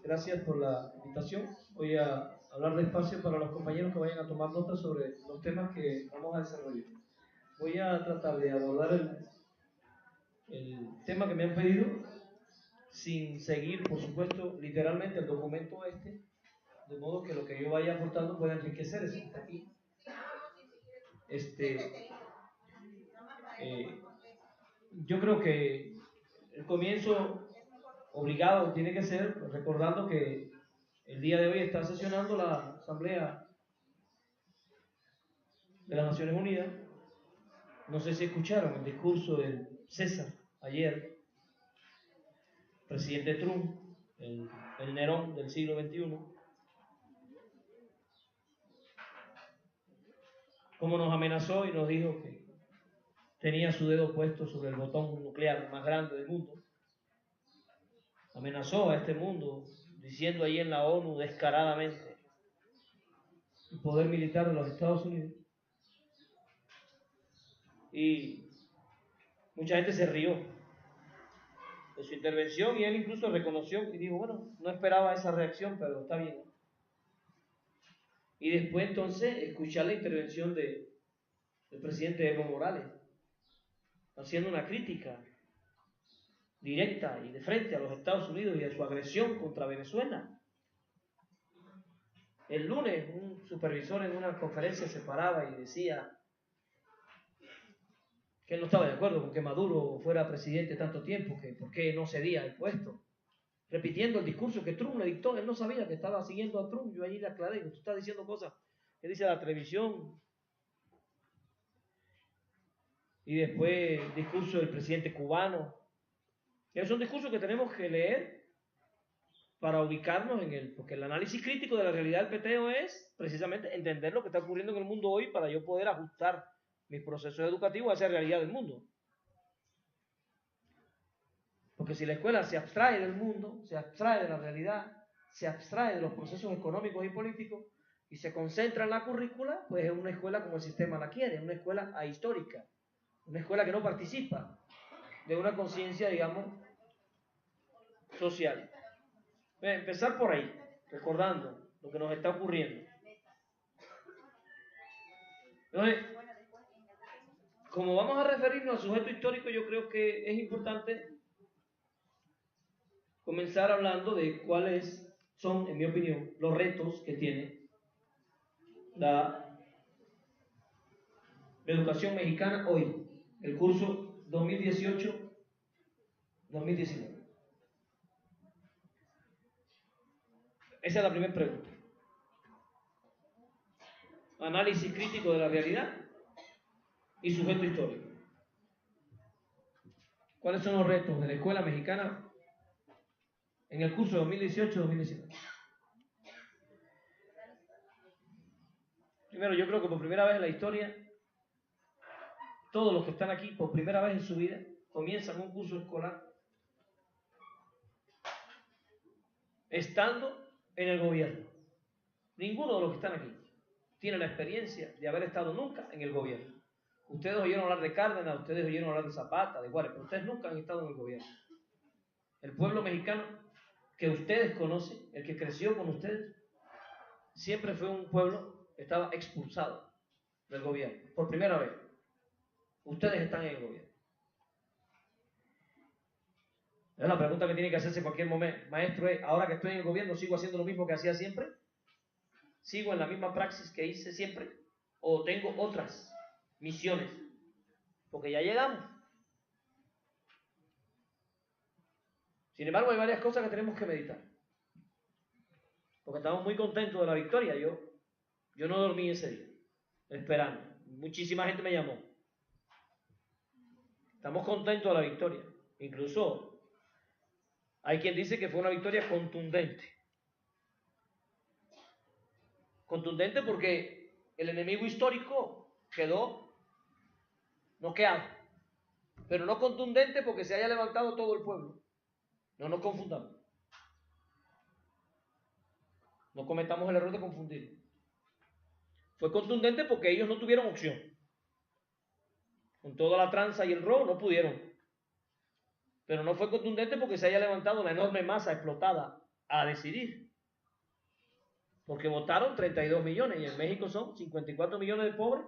Gracias por la invitación. Voy a hablar despacio para los compañeros que vayan a tomar notas sobre los temas que vamos a desarrollar. Voy a tratar de abordar el tema que me han pedido sin seguir, por supuesto, literalmente el documento de modo que lo que yo vaya aportando pueda enriquecer eso que está aquí. Yo creo que el comienzo obligado tiene que ser recordando que el día de hoy está sesionando la Asamblea de las Naciones Unidas. No sé si escucharon el discurso del César ayer, presidente Trump, el Nerón del siglo XXI, cómo nos amenazó y nos dijo que tenía su dedo puesto sobre el botón nuclear más grande del mundo. Amenazó a este mundo diciendo ahí en la ONU descaradamente el poder militar de los Estados Unidos. Y mucha gente se rió de su intervención y él incluso reconoció y dijo, bueno, no esperaba esa reacción, pero está bien. Y después entonces escuchar la intervención del presidente Evo Morales, haciendo una crítica directa y de frente a los Estados Unidos y a su agresión contra Venezuela. El lunes un supervisor en una conferencia se paraba y decía que él no estaba de acuerdo con que Maduro fuera presidente tanto tiempo, que por qué no cedía el puesto, repitiendo el discurso que Trump le dictó. Él no sabía que estaba siguiendo a Trump. Yo allí le aclaré, tú estás diciendo cosas que dice la televisión. Y después el discurso del presidente cubano. Es un discurso que tenemos que leer para ubicarnos porque el análisis crítico de la realidad del peteo es precisamente entender lo que está ocurriendo en el mundo hoy para yo poder ajustar mis procesos educativos a esa realidad del mundo. Porque si la escuela se abstrae del mundo, se abstrae de la realidad, se abstrae de los procesos económicos y políticos y se concentra en la currícula, pues es una escuela como el sistema la quiere, una escuela ahistórica, una escuela que no participa de una conciencia, digamos, social. Voy a empezar por ahí, recordando lo que nos está ocurriendo. Entonces, como vamos a referirnos al sujeto histórico, yo creo que es importante comenzar hablando de cuáles son, en mi opinión, los retos que tiene la educación mexicana hoy, el curso 2018-2019. Esa es la primera pregunta. Análisis crítico de la realidad y sujeto histórico. ¿Cuáles son los retos de la escuela mexicana en el curso 2018-2019? Primero, yo creo que por primera vez en la historia, todos los que están aquí por primera vez en su vida comienzan un curso escolar estando en el gobierno. Ninguno de los que están aquí tiene la experiencia de haber estado nunca en el gobierno. Ustedes oyeron hablar de Cárdenas, ustedes oyeron hablar de Zapata, de Juárez, pero ustedes nunca han estado en el gobierno. El pueblo mexicano que ustedes conocen, el que creció con ustedes, siempre fue un pueblo que estaba expulsado del gobierno. Por primera vez, ustedes están en el gobierno. Es la pregunta que tiene que hacerse en cualquier momento. Maestro, ahora que estoy en el gobierno, ¿sigo haciendo lo mismo que hacía siempre? ¿Sigo en la misma praxis que hice siempre? ¿O tengo otras misiones? Porque ya llegamos. Sin embargo, hay varias cosas que tenemos que meditar. Porque estamos muy contentos de la victoria. Yo no dormí ese día, esperando. Muchísima gente me llamó. Estamos contentos de la victoria. Incluso hay quien dice que fue una victoria contundente. Contundente porque el enemigo histórico quedó noqueado. Pero no contundente porque se haya levantado todo el pueblo. No nos confundamos. No cometamos el error de confundir. Fue contundente porque ellos no tuvieron opción. Con toda la tranza y el robo no pudieron. Pero no fue contundente porque se haya levantado la enorme masa explotada a decidir. Porque votaron 32 millones y en México son 54 millones de pobres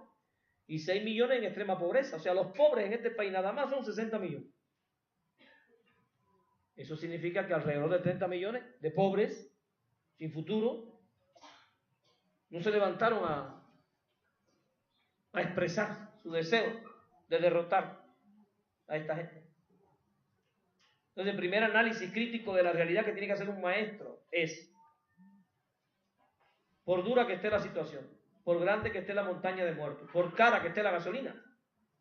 y 6 millones en extrema pobreza. O sea, los pobres en este país nada más son 60 millones. Eso significa que alrededor de 30 millones de pobres sin futuro no se levantaron a expresar su deseo de derrotar a esta gente. Entonces, el primer análisis crítico de la realidad que tiene que hacer un maestro es: por dura que esté la situación, por grande que esté la montaña de muertos, por cara que esté la gasolina,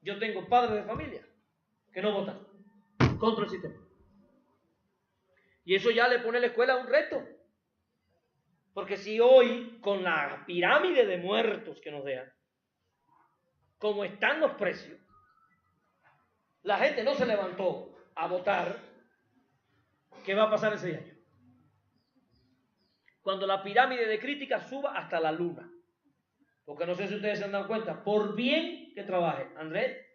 yo tengo padres de familia que no votan contra el sistema. Y eso ya le pone a la escuela un reto. Porque si hoy, con la pirámide de muertos que nos dejan, como están los precios, la gente no se levantó a votar, ¿qué va a pasar en 6 años? Cuando la pirámide de crítica suba hasta la luna. Porque no sé si ustedes se han dado cuenta, por bien que trabaje Andrés,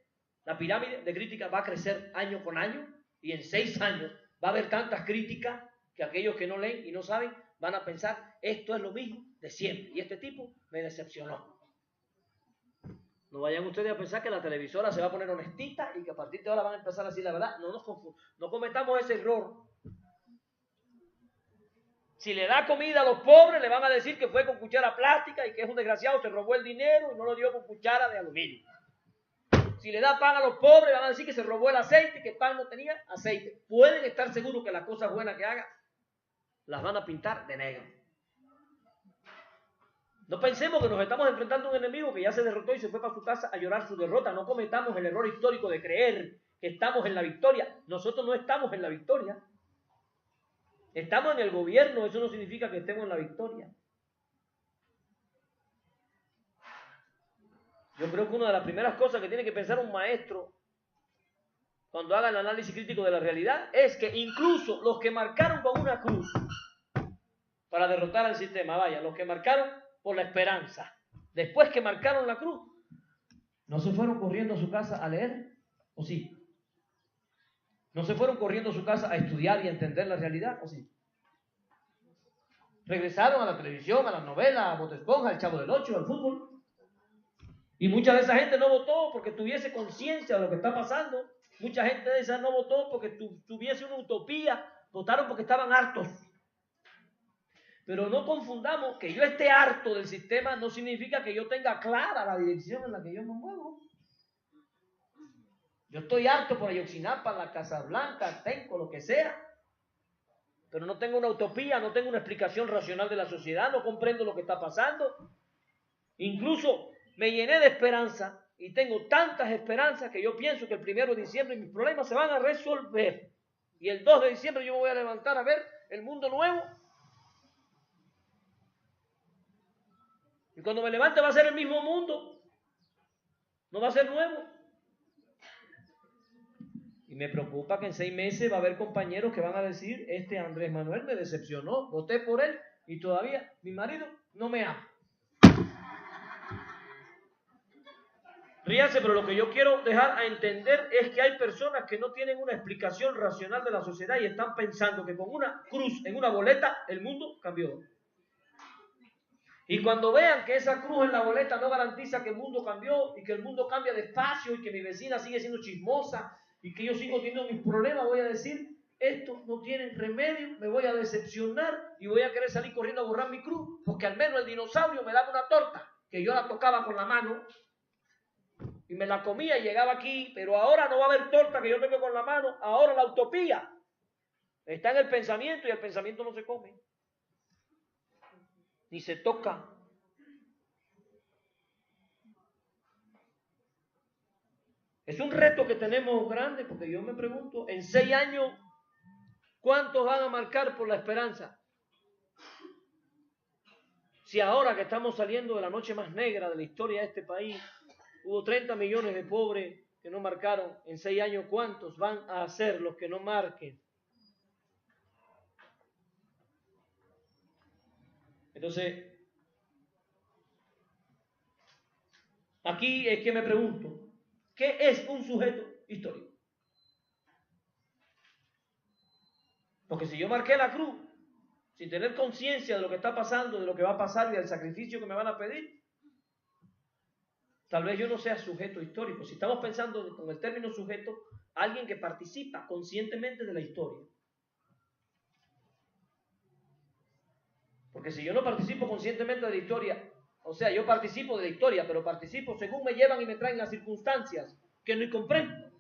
la pirámide de crítica va a crecer año con año y en 6 años va a haber tantas críticas que aquellos que no leen y no saben van a pensar, esto es lo mismo de siempre y este tipo me decepcionó. No vayan ustedes a pensar que la televisora se va a poner honestita y que a partir de ahora van a empezar a decir la verdad. No nos confundamos, no cometamos ese error. Si le da comida a los pobres, le van a decir que fue con cuchara plástica y que es un desgraciado, se robó el dinero y no lo dio con cuchara de aluminio. Si le da pan a los pobres, le van a decir que se robó el aceite, que el pan no tenía aceite. Pueden estar seguros que las cosas buenas que haga las van a pintar de negro. No pensemos que nos estamos enfrentando a un enemigo que ya se derrotó y se fue para su casa a llorar su derrota. No cometamos el error histórico de creer que estamos en la victoria. Nosotros no estamos en la victoria. Estamos en el gobierno, eso no significa que estemos en la victoria. Yo creo que una de las primeras cosas que tiene que pensar un maestro cuando haga el análisis crítico de la realidad es que incluso los que marcaron con una cruz para derrotar al sistema, vaya, los que marcaron por la esperanza, después que marcaron la cruz, ¿no se fueron corriendo a su casa a leer? ¿O sí? ¿No se fueron corriendo a su casa a estudiar y a entender la realidad? ¿O sí? Regresaron a la televisión, a las novelas, a Bob Esponja, al Chavo del Ocho, al fútbol. Y mucha de esa gente no votó porque tuviese conciencia de lo que está pasando. Mucha gente de esa no votó porque tuviese una utopía. Votaron porque estaban hartos. Pero no confundamos que yo esté harto del sistema no significa que yo tenga clara la dirección en la que yo me muevo. Yo estoy harto por Ayotzinapa, la Casa Blanca, Tenco, lo que sea. Pero no tengo una utopía, no tengo una explicación racional de la sociedad, no comprendo lo que está pasando. Incluso me llené de esperanza y tengo tantas esperanzas que yo pienso que el 1 de diciembre mis problemas se van a resolver. Y el 2 de diciembre yo me voy a levantar a ver el mundo nuevo. Y cuando me levante va a ser el mismo mundo. No va a ser nuevo. Y me preocupa que en 6 meses va a haber compañeros que van a decir, este Andrés Manuel me decepcionó, voté por él y todavía mi marido no me ama. Ríanse, pero lo que yo quiero dejar a entender es que hay personas que no tienen una explicación racional de la sociedad y están pensando que con una cruz en una boleta el mundo cambió. Y cuando vean que esa cruz en la boleta no garantiza que el mundo cambió y que el mundo cambia despacio y que mi vecina sigue siendo chismosa y que yo sigo teniendo mis problemas, voy a decir, esto no tiene remedio, me voy a decepcionar y voy a querer salir corriendo a borrar mi cruz, porque al menos el dinosaurio me daba una torta, que yo la tocaba con la mano y me la comía y llegaba aquí, pero ahora no va a haber torta que yo toque con la mano, ahora la utopía está en el pensamiento y el pensamiento no se come, ni se toca. Es un reto que tenemos grande, porque yo me pregunto, en 6 años, ¿cuántos van a marcar por la esperanza? Si ahora que estamos saliendo de la noche más negra de la historia de este país, hubo 30 millones de pobres que no marcaron, en 6 años, ¿cuántos van a ser los que no marquen? Entonces, aquí es que me pregunto, ¿qué es un sujeto histórico? Porque si yo marqué la cruz sin tener conciencia de lo que está pasando, de lo que va a pasar y del sacrificio que me van a pedir, tal vez yo no sea sujeto histórico. Si estamos pensando con el término sujeto, alguien que participa conscientemente de la historia. Porque si yo no participo conscientemente de la historia, o sea, yo participo de la historia, pero participo según me llevan y me traen las circunstancias que no comprendo.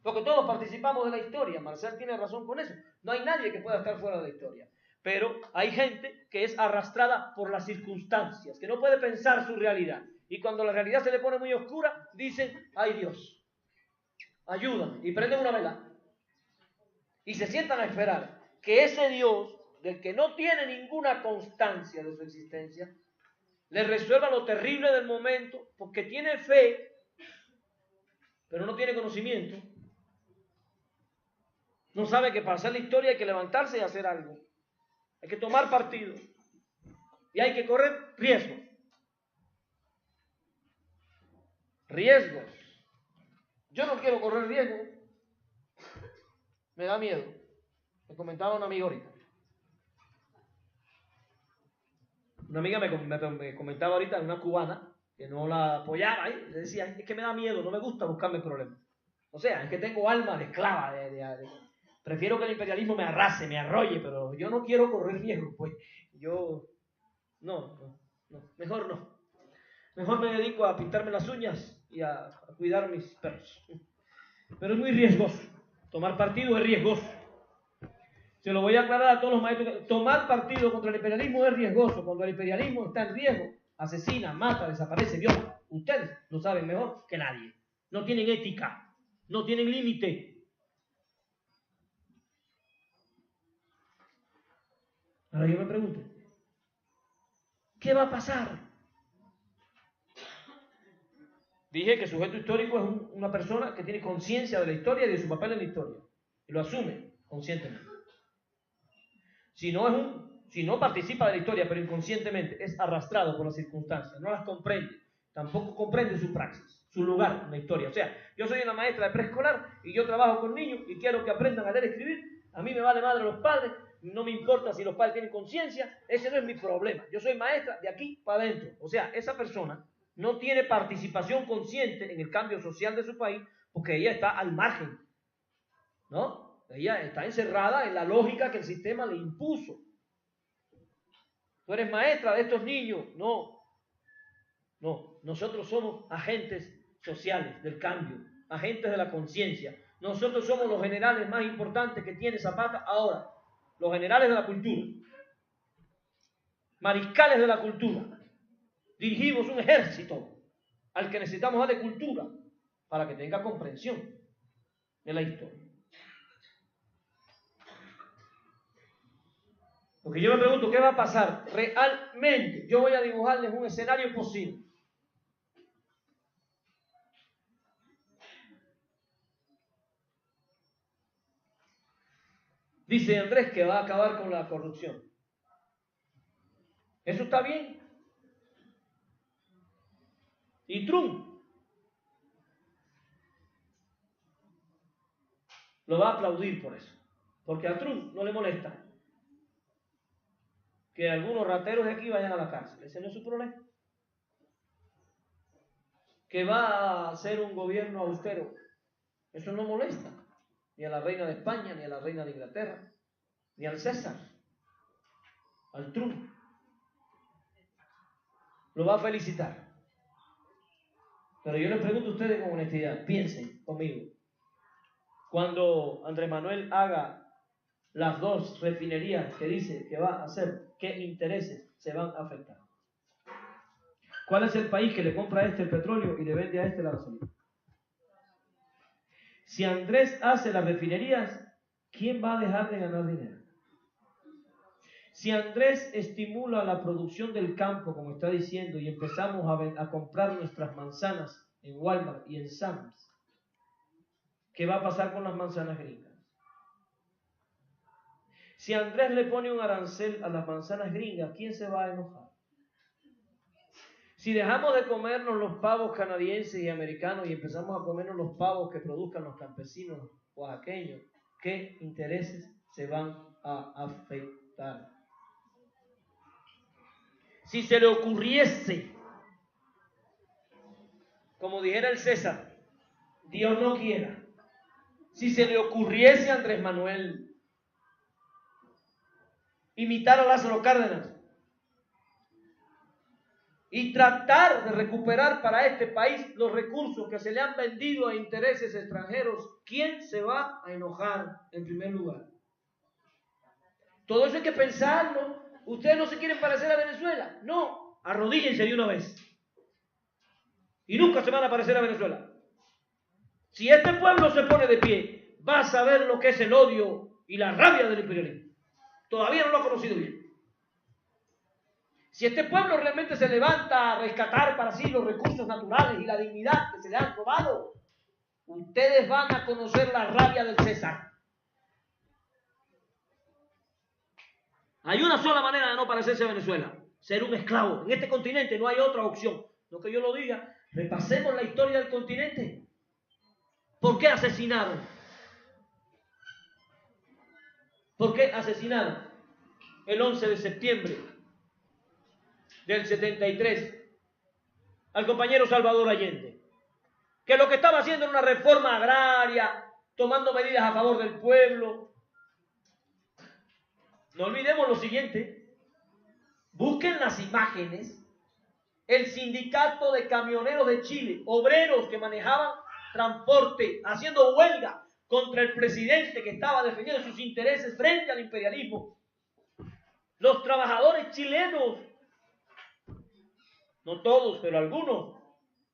Porque todos participamos de la historia. Marcel tiene razón con eso. No hay nadie que pueda estar fuera de la historia. Pero hay gente que es arrastrada por las circunstancias, que no puede pensar su realidad. Y cuando la realidad se le pone muy oscura, dicen, ay Dios, ayúdame. Y prenden una vela. Y se sientan a esperar que ese Dios, del que no tiene ninguna constancia de su existencia, le resuelva lo terrible del momento, porque tiene fe, pero no tiene conocimiento. No sabe que para hacer la historia hay que levantarse y hacer algo. Hay que tomar partido. Y hay que correr riesgos. Riesgos. Yo no quiero correr riesgos. Me da miedo. Me comentaba una amiga ahorita. Una amiga me comentaba ahorita, una cubana, que no la apoyaba, y le decía, es que me da miedo, no me gusta buscarme problemas. O sea, es que tengo alma de esclava, prefiero que el imperialismo me arrase, me arrolle, pero yo no quiero correr riesgo, pues yo, no, mejor no. Mejor me dedico a pintarme las uñas y a cuidar mis perros. Pero es muy riesgoso, tomar partido es riesgoso. Se lo voy a aclarar a todos los maestros. Tomar partido contra el imperialismo es riesgoso. Cuando el imperialismo está en riesgo, asesina, mata, desaparece, viola. Ustedes lo saben mejor que nadie. No tienen ética, no tienen límite. Ahora yo me pregunto, ¿qué va a pasar? Dije que sujeto histórico es una persona que tiene conciencia de la historia y de su papel en la historia. Y lo asume conscientemente. Si no participa de la historia, pero inconscientemente es arrastrado por las circunstancias, no las comprende, tampoco comprende su praxis, su lugar en la historia. O sea, yo soy una maestra de preescolar y yo trabajo con niños y quiero que aprendan a leer y escribir. A mí me vale madre los padres, no me importa si los padres tienen conciencia, ese no es mi problema. Yo soy maestra de aquí para adentro. O sea, esa persona no tiene participación consciente en el cambio social de su país porque ella está al margen, ¿no? Ella está encerrada en la lógica que el sistema le impuso. Tú eres maestra de estos niños. No. Nosotros somos agentes sociales del cambio, agentes de la conciencia. Nosotros somos los generales más importantes que tiene Zapata ahora. Los generales de la cultura. Mariscales de la cultura. Dirigimos un ejército al que necesitamos darle cultura para que tenga comprensión de la historia. Porque yo me pregunto, ¿qué va a pasar? Realmente, yo voy a dibujarles un escenario posible. Dice Andrés que va a acabar con la corrupción. ¿Eso está bien? ¿Y Trump? Lo va a aplaudir por eso. Porque a Trump no le molesta que algunos rateros de aquí vayan a la cárcel. Ese no es su problema. Que va a hacer un gobierno austero. Eso no molesta. Ni a la reina de España, ni a la reina de Inglaterra, ni al César. Al Trump. Lo va a felicitar. Pero yo les pregunto a ustedes con honestidad. Piensen conmigo. Cuando Andrés Manuel haga las 2 refinerías que dice que va a hacer, ¿qué intereses se van a afectar? ¿Cuál es el país que le compra a este el petróleo y le vende a este la gasolina? Si Andrés hace las refinerías, ¿quién va a dejar de ganar dinero? Si Andrés estimula la producción del campo, como está diciendo, y empezamos a comprar nuestras manzanas en Walmart y en Sam's, ¿qué va a pasar con las manzanas gringas? Si Andrés le pone un arancel a las manzanas gringas, ¿quién se va a enojar? Si dejamos de comernos los pavos canadienses y americanos y empezamos a comernos los pavos que produzcan los campesinos oaxaqueños, ¿qué intereses se van a afectar? Tarde. Si se le ocurriese, como dijera el César, Dios no quiera, si se le ocurriese a Andrés Manuel imitar a Lázaro Cárdenas y tratar de recuperar para este país los recursos que se le han vendido a intereses extranjeros, ¿quién se va a enojar en primer lugar? Todo eso hay que pensarlo. ¿Ustedes no se quieren parecer a Venezuela? No, arrodíllense de una vez. Y nunca se van a parecer a Venezuela. Si este pueblo se pone de pie, va a saber lo que es el odio y la rabia del imperialismo. Todavía no lo ha conocido bien. Si este pueblo realmente se levanta a rescatar para sí los recursos naturales y la dignidad que se le han robado, ustedes van a conocer la rabia del César. Hay una sola manera de no parecerse a Venezuela: ser un esclavo. En este continente no hay otra opción. No que yo lo diga, repasemos la historia del continente. ¿Por qué asesinaron? ¿Por qué asesinaron el 11 de septiembre del 73 al compañero Salvador Allende? Que lo que estaba haciendo era una reforma agraria, tomando medidas a favor del pueblo. No olvidemos lo siguiente: busquen las imágenes. El sindicato de camioneros de Chile, obreros que manejaban transporte, haciendo huelga contra el presidente que estaba defendiendo sus intereses frente al imperialismo. Los trabajadores chilenos, no todos, pero algunos,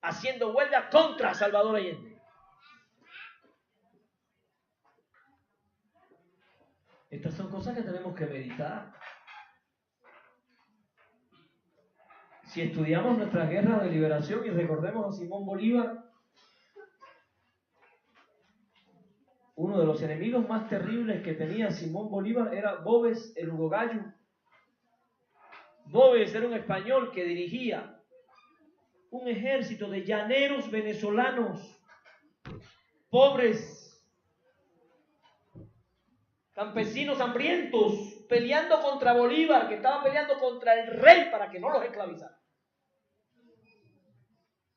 haciendo huelga contra Salvador Allende. Estas son cosas que tenemos que meditar. Si estudiamos nuestras guerras de liberación y recordemos a Simón Bolívar, uno de los enemigos más terribles que tenía Simón Bolívar era Boves el urogallo. Boves era un español que dirigía un ejército de llaneros venezolanos, pobres, campesinos hambrientos, peleando contra Bolívar, que estaba peleando contra el rey para que no los esclavizara.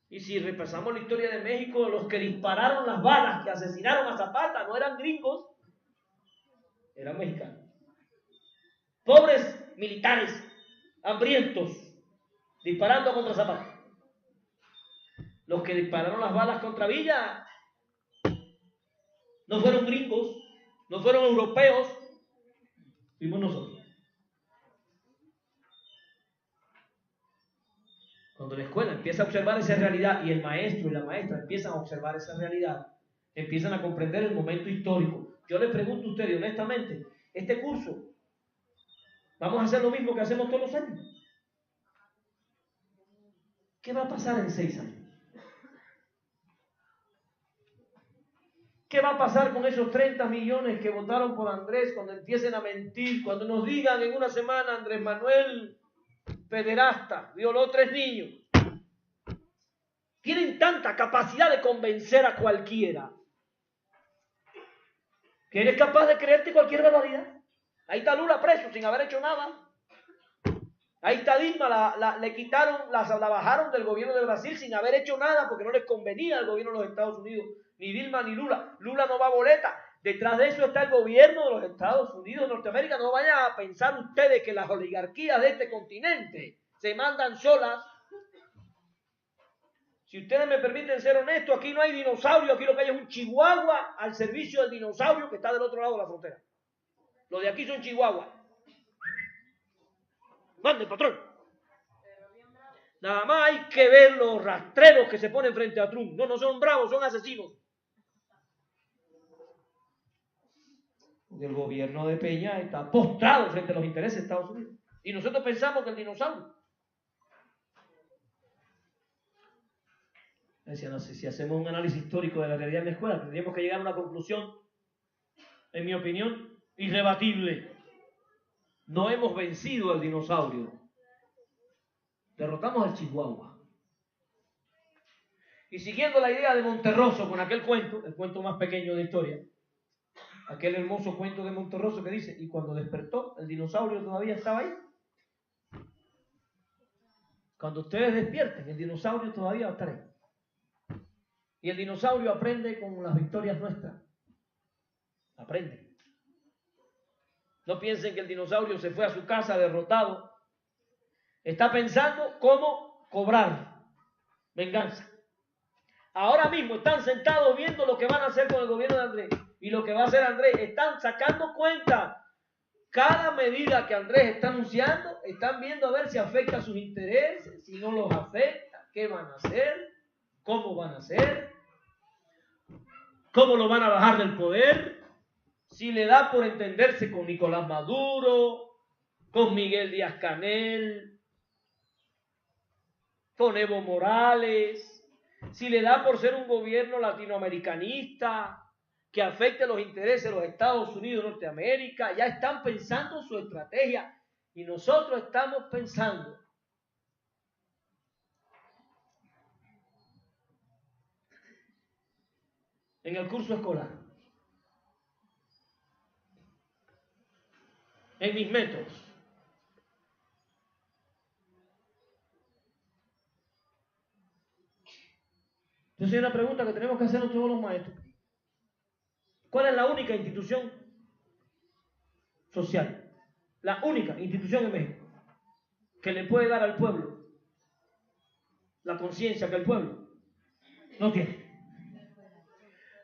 Y si repasamos la historia de México, los que dispararon las balas, que asesinaron a Zapata, no eran gringos, eran mexicanos. Pobres militares, hambrientos, disparando contra Zapata. Los que dispararon las balas contra Villa no fueron gringos, no fueron europeos, fuimos nosotros. Cuando la escuela empieza a observar esa realidad y el maestro y la maestra empiezan a observar esa realidad, empiezan a comprender el momento histórico. Yo les pregunto a ustedes honestamente, este curso, ¿vamos a hacer lo mismo que hacemos todos los años? ¿Qué va a pasar en 6 años? ¿Qué va a pasar con esos 30 millones que votaron por Andrés cuando empiecen a mentir, cuando nos digan en una semana Andrés Manuel pederasta, violó 3 niños? Tienen tanta capacidad de convencer a cualquiera que eres capaz de creerte cualquier barbaridad. Ahí está Lula preso sin haber hecho nada. Ahí está Dilma, le quitaron, la bajaron del gobierno de Brasil sin haber hecho nada porque no les convenía al gobierno de los Estados Unidos, ni Dilma ni Lula. Lula no va a boleta. Detrás de eso está el gobierno de los Estados Unidos de Norteamérica. No vayan a pensar ustedes que las oligarquías de este continente se mandan solas. Si ustedes me permiten ser honesto, aquí no hay dinosaurio, aquí lo que hay es un chihuahua al servicio del dinosaurio que está del otro lado de la frontera. Los de aquí son chihuahuas. Mande, patrón. Nada más hay que ver los rastreros que se ponen frente a Trump. No son bravos, son asesinos. El gobierno de Peña está postrado frente a los intereses de Estados Unidos. Y nosotros pensamos que el dinosaurio. Decía, no sé, si hacemos un análisis histórico de la realidad en la escuela, tendríamos que llegar a una conclusión, en mi opinión, irrebatible. No hemos vencido al dinosaurio. Derrotamos al chihuahua. Y siguiendo la idea de Monterroso con aquel cuento, el cuento más pequeño de historia, aquel hermoso cuento de Monterroso que dice, y cuando despertó, el dinosaurio todavía estaba ahí. Cuando ustedes despierten, el dinosaurio todavía va a estar ahí. Y el dinosaurio aprende con las victorias nuestras. Aprende. No piensen que el dinosaurio se fue a su casa derrotado. Está pensando cómo cobrar venganza. Ahora mismo están sentados viendo lo que van a hacer con el gobierno de Andrés y lo que va a hacer Andrés. Están sacando cuenta. Cada medida que Andrés está anunciando, están viendo a ver si afecta a sus intereses, si no los afecta, qué van a hacer, cómo van a hacer, cómo lo van a bajar del poder, si le da por entenderse con Nicolás Maduro, con Miguel Díaz-Canel, con Evo Morales, si le da por ser un gobierno latinoamericanista que afecte los intereses de los Estados Unidos de Norteamérica. Ya están pensando en su estrategia y nosotros estamos pensando en el curso escolar, en mis métodos. Entonces hay una pregunta que tenemos que hacernos todos los maestros. ¿Cuál es la única institución social, la única institución en México que le puede dar al pueblo la conciencia que el pueblo no tiene?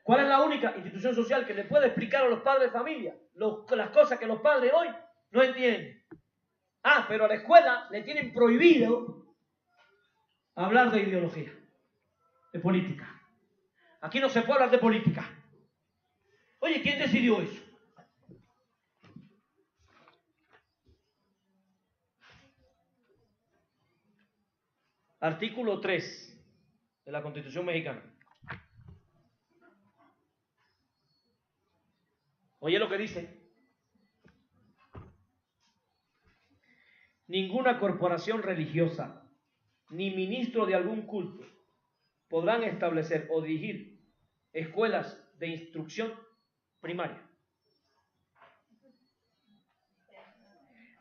¿Cuál es la única institución social que le puede explicar a los padres de familia las cosas que los padres hoy no entienden? Ah, pero a la escuela le tienen prohibido hablar de ideología, de política. Aquí no se puede hablar de política. Oye, ¿quién decidió eso? Artículo 3 de la Constitución mexicana. Oye lo que dice. Ninguna corporación religiosa ni ministro de algún culto podrán establecer o dirigir escuelas de instrucción primaria.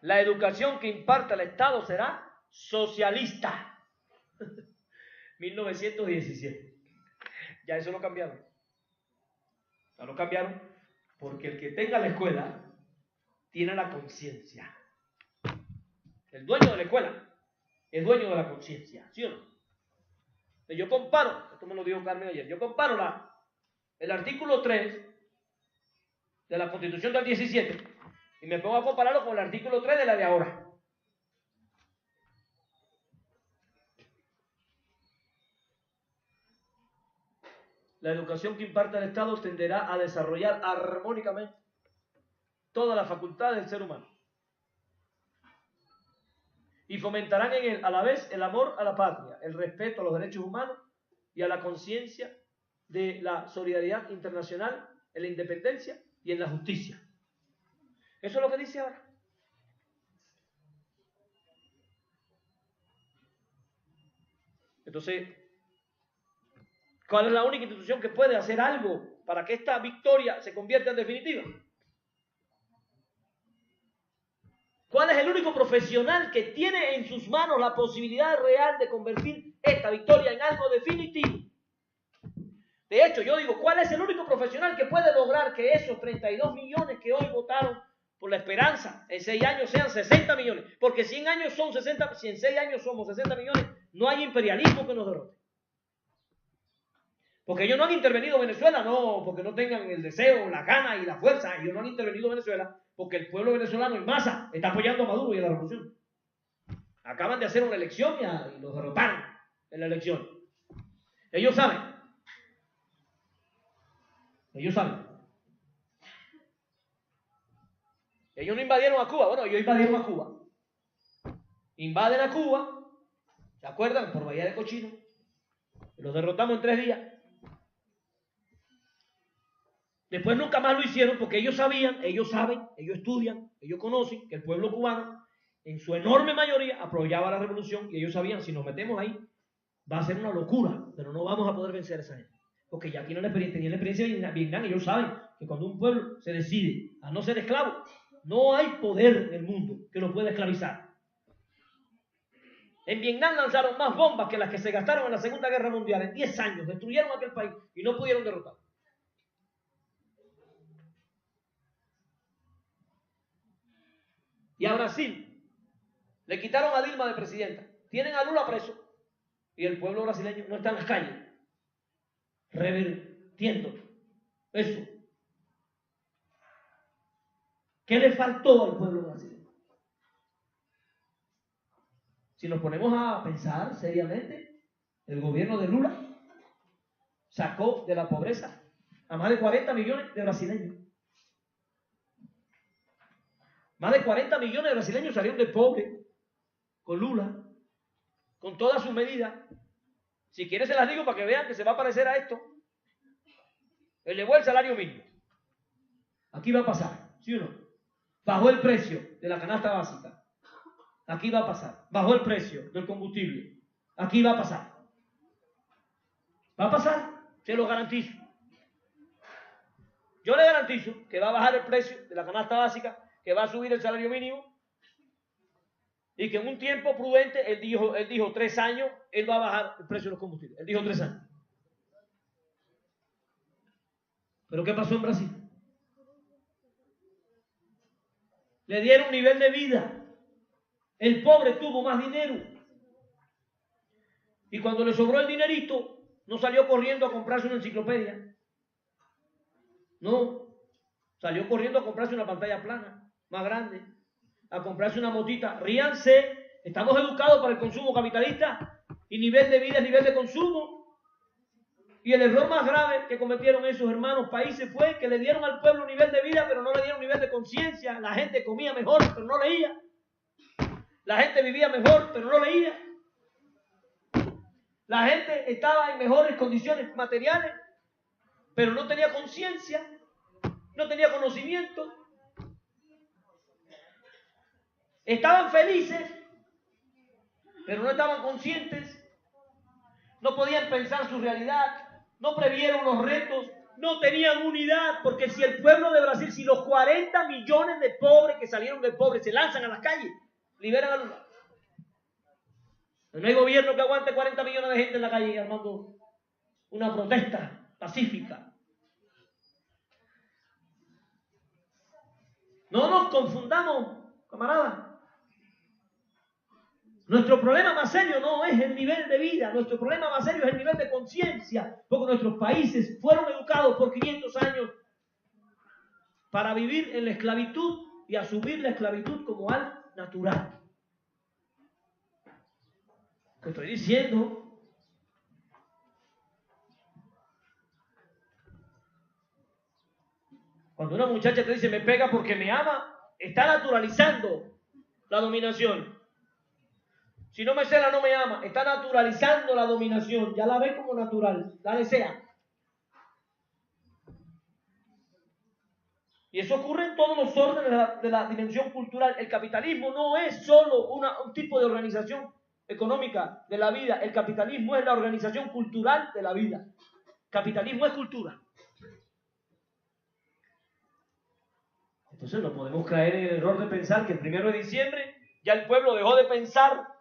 La educación que imparta el Estado será socialista. 1917. Ya eso lo cambiaron. Ya lo cambiaron porque el que tenga la escuela tiene la conciencia. El dueño de la escuela es dueño de la conciencia, ¿sí o no? Yo comparo, esto me lo dijo Carmen ayer, yo comparo el artículo 3 de la Constitución del 17 y me pongo a compararlo con el artículo 3 de la de ahora. La educación que imparte el Estado tenderá a desarrollar armónicamente todas las facultades del ser humano y fomentarán en él a la vez el amor a la patria, el respeto a los derechos humanos y a la conciencia de la solidaridad internacional, en la independencia y en la justicia. Eso es lo que dice ahora. Entonces, ¿cuál es la única institución que puede hacer algo para que esta victoria se convierta en definitiva? ¿Cuál es el único profesional que tiene en sus manos la posibilidad real de convertir esta victoria en algo definitivo? De hecho, yo digo, ¿cuál es el único profesional que puede lograr que esos 32 millones que hoy votaron por la esperanza en 6 años sean 60 millones? Porque si en años son 60, si en 6 años somos 60 millones, no hay imperialismo que nos derrote. Porque ellos no han intervenido en Venezuela, no, porque no tengan el deseo, la gana y la fuerza. Ellos no han intervenido en Venezuela porque el pueblo venezolano en masa está apoyando a Maduro y a la revolución. Acaban de hacer una elección y los derrotaron en la elección. Ellos saben. Ellos saben. Ellos no invadieron a Cuba. Bueno, ellos invadieron a Cuba. Invaden a Cuba. ¿Se acuerdan? Por Bahía de Cochino. Los derrotamos en 3 días. Después nunca más lo hicieron porque ellos sabían, ellos saben, ellos estudian, ellos conocen que el pueblo cubano en su enorme mayoría apoyaba la revolución y ellos sabían, si nos metemos ahí va a ser una locura, pero no vamos a poder vencer a esa gente. Porque ya tenían la experiencia de Vietnam, ellos saben que cuando un pueblo se decide a no ser esclavo, no hay poder en el mundo que lo pueda esclavizar. En Vietnam lanzaron más bombas que las que se gastaron en la Segunda Guerra Mundial. En 10 años destruyeron aquel país y no pudieron derrotar. Y a Brasil le quitaron a Dilma de presidenta. Tienen a Lula preso. Y el pueblo brasileño no está en las calles revirtiendo eso. ¿Qué le faltó al pueblo brasileño? Si nos ponemos a pensar seriamente, el gobierno de Lula sacó de la pobreza a más de 40 millones de brasileños. Más de 40 millones de brasileños salieron de pobre con Lula, con todas sus medidas. Si quieren se las digo para que vean que se va a parecer a esto. Elevó el salario mínimo. Aquí va a pasar, ¿sí o no? Bajó el precio de la canasta básica. Aquí va a pasar. Bajó el precio del combustible. Aquí va a pasar. Va a pasar, se lo garantizo. Yo le garantizo que va a bajar el precio de la canasta básica, que va a subir el salario mínimo y que en un tiempo prudente, él dijo 3 años, él va a bajar el precio de los combustibles. Él dijo 3 años. ¿Pero qué pasó en Brasil? Le dieron nivel de vida. El pobre tuvo más dinero. Y cuando le sobró el dinerito, no salió corriendo a comprarse una enciclopedia. No. Salió corriendo a comprarse una pantalla plana, más grande. A comprarse una motita. Ríanse. Estamos educados para el consumo capitalista. Y nivel de vida es nivel de consumo. Y el error más grave que cometieron esos hermanos países fue que le dieron al pueblo nivel de vida, pero no le dieron nivel de conciencia. La gente comía mejor, pero no leía. La gente vivía mejor, pero no leía. La gente estaba en mejores condiciones materiales, pero no tenía conciencia, no tenía conocimiento. Estaban felices, pero no estaban conscientes. No podían pensar su realidad. No previeron los retos, no tenían unidad, porque si el pueblo de Brasil, si los 40 millones de pobres que salieron de pobres se lanzan a las calles, liberan a Lula. No hay gobierno que aguante 40 millones de gente en la calle armando una protesta pacífica. No nos confundamos, camaradas. Nuestro problema más serio no es el nivel de vida, nuestro problema más serio es el nivel de conciencia, porque nuestros países fueron educados por 500 años para vivir en la esclavitud y asumir la esclavitud como algo natural. ¿Qué estoy diciendo? Cuando una muchacha te dice me pega porque me ama, está naturalizando la dominación. Si no me cela, no me ama. Está naturalizando la dominación. Ya la ve como natural. La desea. Y eso ocurre en todos los órdenes de la dimensión cultural. El capitalismo no es solo un tipo de organización económica de la vida. El capitalismo es la organización cultural de la vida. Capitalismo es cultura. Entonces no podemos caer en el error de pensar que el 1 de diciembre ya el pueblo dejó de pensar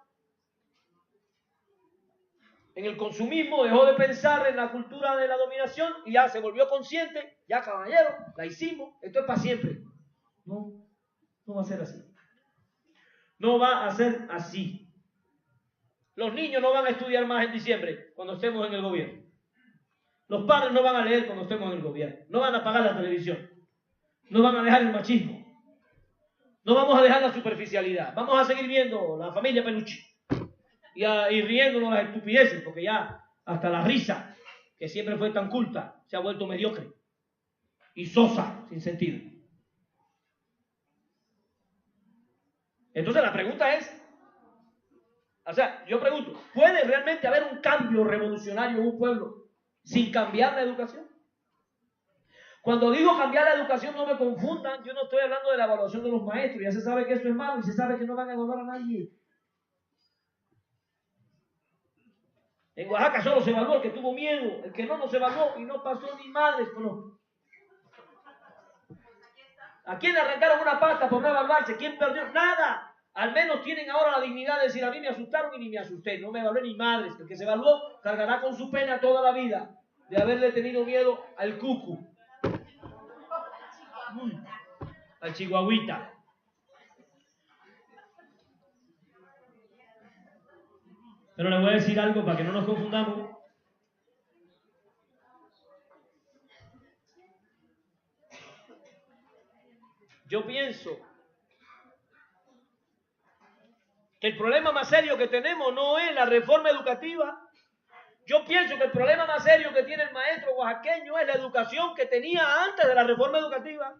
en el consumismo, dejó de pensar en la cultura de la dominación y ya se volvió consciente. Ya, caballero, la hicimos, esto es para siempre. No, no va a ser así. No va a ser así. Los niños no van a estudiar más en diciembre cuando estemos en el gobierno. Los padres no van a leer cuando estemos en el gobierno. No van a pagar la televisión. No van a dejar el machismo. No vamos a dejar la superficialidad. Vamos a seguir viendo la familia Peluche. Y riéndonos las estupideces, porque ya hasta la risa, que siempre fue tan culta, se ha vuelto mediocre y sosa, sin sentido. Entonces la pregunta es, o sea, yo pregunto, ¿puede realmente haber un cambio revolucionario en un pueblo sin cambiar la educación? Cuando digo cambiar la educación, no me confundan, yo no estoy hablando de la evaluación de los maestros, ya se sabe que eso es malo y se sabe que no van a evaluar a nadie. En Oaxaca solo se evaluó el que tuvo miedo, el que no se evaluó y no pasó ni madres, no. ¿A quién le arrancaron una pata por no evaluarse? ¿Quién perdió? Nada. Al menos tienen ahora la dignidad de decir, a mí me asustaron y ni me asusté. No me evalué ni madres. El que se evaluó cargará con su pena toda la vida de haberle tenido miedo al cucu. Al chihuahuita. Pero le voy a decir algo para que no nos confundamos. Yo pienso que el problema más serio que tenemos no es la reforma educativa. Yo pienso que el problema más serio que tiene el maestro oaxaqueño es la educación que tenía antes de la reforma educativa.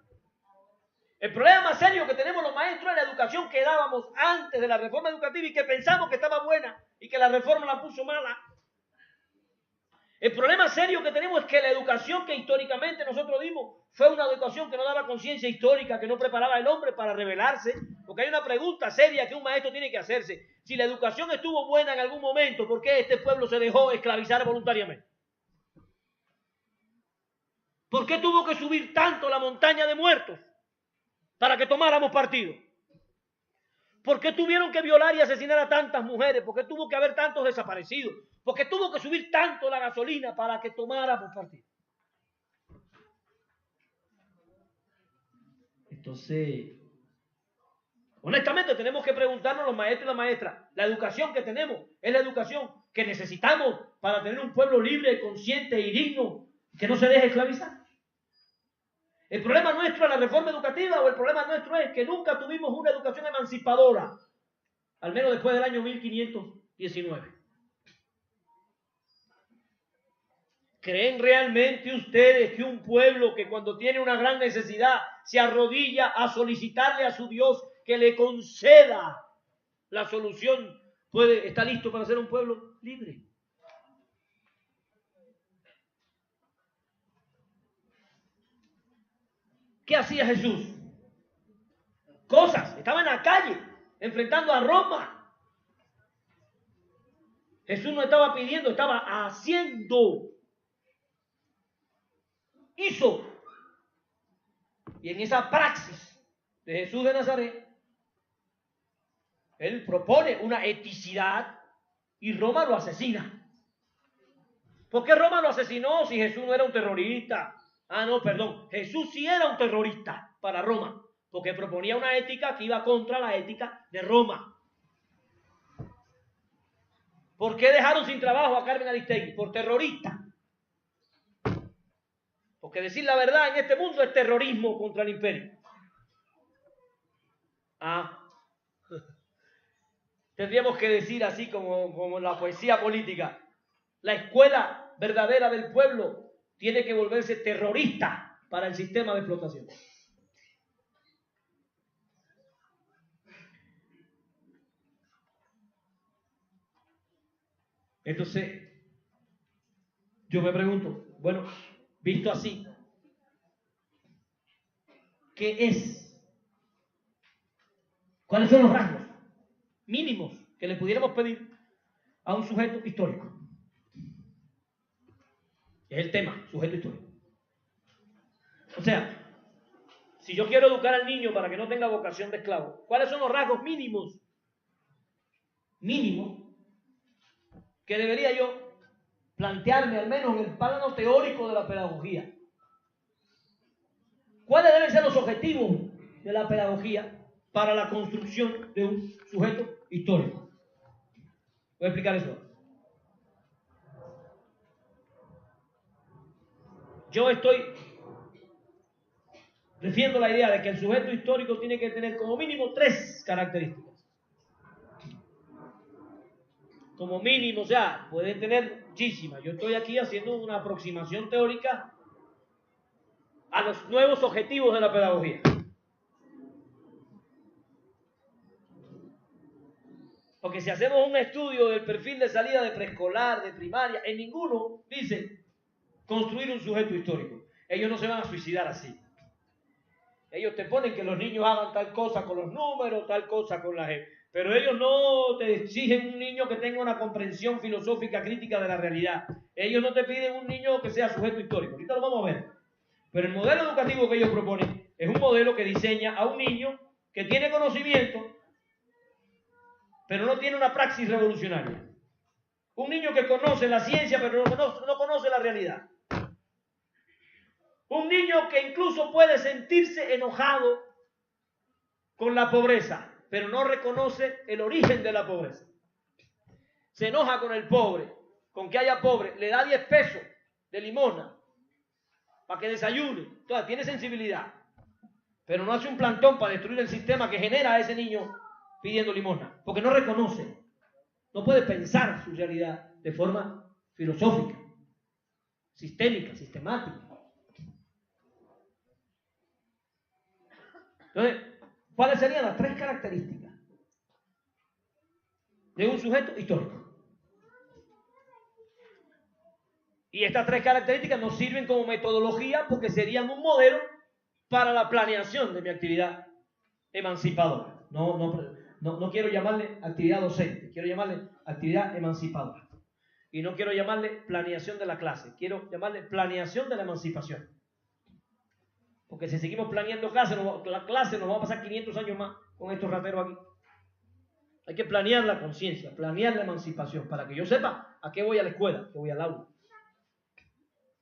El problema más serio que tenemos los maestros es la educación que dábamos antes de la reforma educativa y que pensamos que estaba buena y que la reforma la puso mala. El problema serio que tenemos es que la educación que históricamente nosotros dimos fue una educación que no daba conciencia histórica, que no preparaba al hombre para rebelarse. Porque hay una pregunta seria que un maestro tiene que hacerse. Si la educación estuvo buena en algún momento, ¿por qué este pueblo se dejó esclavizar voluntariamente? ¿Por qué tuvo que subir tanto la montaña de muertos para que tomáramos partido? ¿Por qué tuvieron que violar y asesinar a tantas mujeres? ¿Por qué tuvo que haber tantos desaparecidos? ¿Por qué tuvo que subir tanto la gasolina para que tomáramos partido? Entonces, honestamente tenemos que preguntarnos los maestros y las maestras, la educación que tenemos es la educación que necesitamos para tener un pueblo libre, consciente y digno, que no se deje esclavizar. ¿El problema nuestro es la reforma educativa o el problema nuestro es que nunca tuvimos una educación emancipadora? Al menos después del año 1519. ¿Creen realmente ustedes que un pueblo que cuando tiene una gran necesidad se arrodilla a solicitarle a su Dios que le conceda la solución está listo para ser un pueblo libre? ¿Qué hacía Jesús? Cosas. Estaba en la calle enfrentando a Roma. Jesús no estaba pidiendo, estaba haciendo. Hizo. Y en esa praxis de Jesús de Nazaret, él propone una eticidad y Roma lo asesina. ¿Por qué Roma lo asesinó si Jesús no era un terrorista? No, perdón. Jesús sí era un terrorista para Roma, porque proponía una ética que iba contra la ética de Roma. ¿Por qué dejaron sin trabajo a Carmen Aristegui? Por terrorista. Porque decir la verdad en este mundo es terrorismo contra el imperio. Tendríamos que decir así como en la poesía política. La escuela verdadera del pueblo tiene que volverse terrorista para el sistema de explotación. Entonces, yo me pregunto, bueno, visto así, ¿qué es? ¿Cuáles son los rasgos mínimos que le pudiéramos pedir a un sujeto histórico? Es el tema, sujeto histórico. O sea, si yo quiero educar al niño para que no tenga vocación de esclavo, ¿cuáles son los rasgos mínimos? Mínimos que debería yo plantearme al menos en el plano teórico de la pedagogía. ¿Cuáles deben ser los objetivos de la pedagogía para la construcción de un sujeto histórico? Voy a explicar eso. Yo defiendo la idea de que el sujeto histórico tiene que tener como mínimo 3 características. Como mínimo, o sea, puede tener muchísimas. Yo estoy aquí haciendo una aproximación teórica a los nuevos objetivos de la pedagogía. Porque si hacemos un estudio del perfil de salida de preescolar, de primaria, en ninguno dice construir un sujeto histórico. Ellos no se van a suicidar así. Ellos te ponen que los niños hagan tal cosa con los números, tal cosa con la gente. Pero ellos no te exigen un niño que tenga una comprensión filosófica crítica de la realidad. Ellos no te piden un niño que sea sujeto histórico. Ahorita lo vamos a ver. Pero el modelo educativo que ellos proponen es un modelo que diseña a un niño que tiene conocimiento, pero no tiene una praxis revolucionaria. Un niño que conoce la ciencia, pero no conoce la realidad. Un niño que incluso puede sentirse enojado con la pobreza, pero no reconoce el origen de la pobreza. Se enoja con el pobre, con que haya pobre, le da 10 pesos de limosna para que desayune. Entonces tiene sensibilidad, pero no hace un plantón para destruir el sistema que genera a ese niño pidiendo limosna, porque no reconoce, no puede pensar su realidad de forma filosófica, sistémica, sistemática. Entonces, ¿cuáles serían las 3 características de un sujeto histórico? Y estas 3 características nos sirven como metodología porque serían un modelo para la planeación de mi actividad emancipadora. No quiero llamarle actividad docente, quiero llamarle actividad emancipadora. Y no quiero llamarle planeación de la clase, quiero llamarle planeación de la emancipación. Porque si seguimos planeando la clase nos va a pasar 500 años más con estos rateros aquí. Hay que planear la conciencia, planear la emancipación, para que yo sepa a qué voy a la escuela, a qué voy al aula.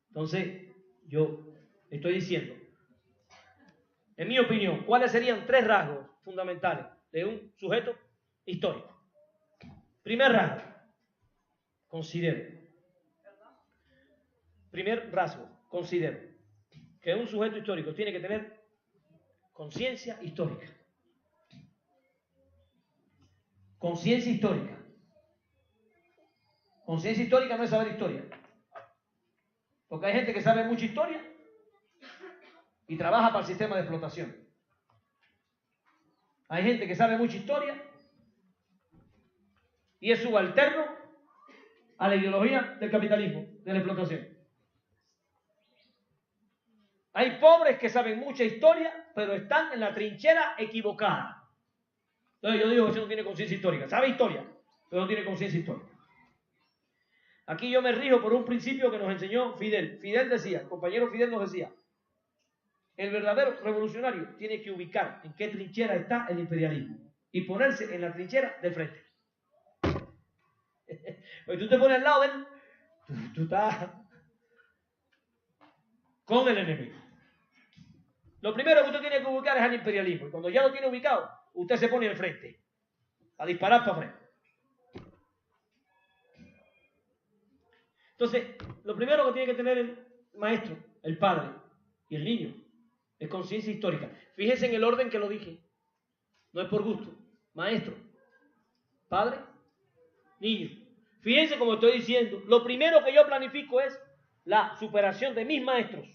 Entonces, yo estoy diciendo, en mi opinión, ¿cuáles serían 3 rasgos fundamentales de un sujeto histórico? Primer rasgo, considero que un sujeto histórico tiene que tener conciencia histórica. Conciencia histórica. Conciencia histórica no es saber historia. Porque hay gente que sabe mucha historia y trabaja para el sistema de explotación. Hay gente que sabe mucha historia y es subalterno a la ideología del capitalismo, de la explotación. Hay pobres que saben mucha historia, pero están en la trinchera equivocada. Entonces yo digo que eso no tiene conciencia histórica. Sabe historia, pero no tiene conciencia histórica. Aquí yo me rijo por un principio que nos enseñó Fidel. Fidel decía, el compañero Fidel nos decía, el verdadero revolucionario tiene que ubicar en qué trinchera está el imperialismo y ponerse en la trinchera del frente. Pues tú te pones al lado de él, tú estás con el enemigo. Lo primero que usted tiene que ubicar es al imperialismo. Y cuando ya lo tiene ubicado, usted se pone al frente a disparar para frente. Entonces, lo primero que tiene que tener el maestro, el padre y el niño es conciencia histórica. Fíjense en el orden que lo dije. No es por gusto. Maestro, padre, niño. Fíjense como estoy diciendo. Lo primero que yo planifico es la superación de mis maestros.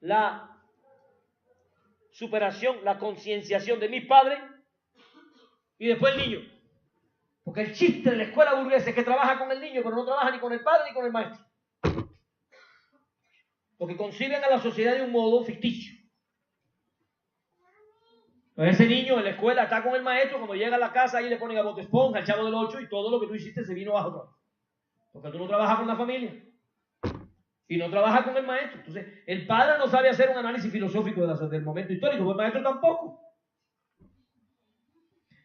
La superación, la concienciación de mis padres y después el niño. Porque el chiste de la escuela burguesa es que trabaja con el niño, pero no trabaja ni con el padre ni con el maestro. Porque conciben a la sociedad de un modo ficticio. Entonces ese niño en la escuela está con el maestro, cuando llega a la casa ahí le ponen a bote esponja, al Chavo del 8 y todo lo que tú hiciste se vino bajo todo. Porque tú no trabajas con la familia. Y no trabaja con el maestro. Entonces, el padre no sabe hacer un análisis filosófico del momento histórico, el maestro tampoco.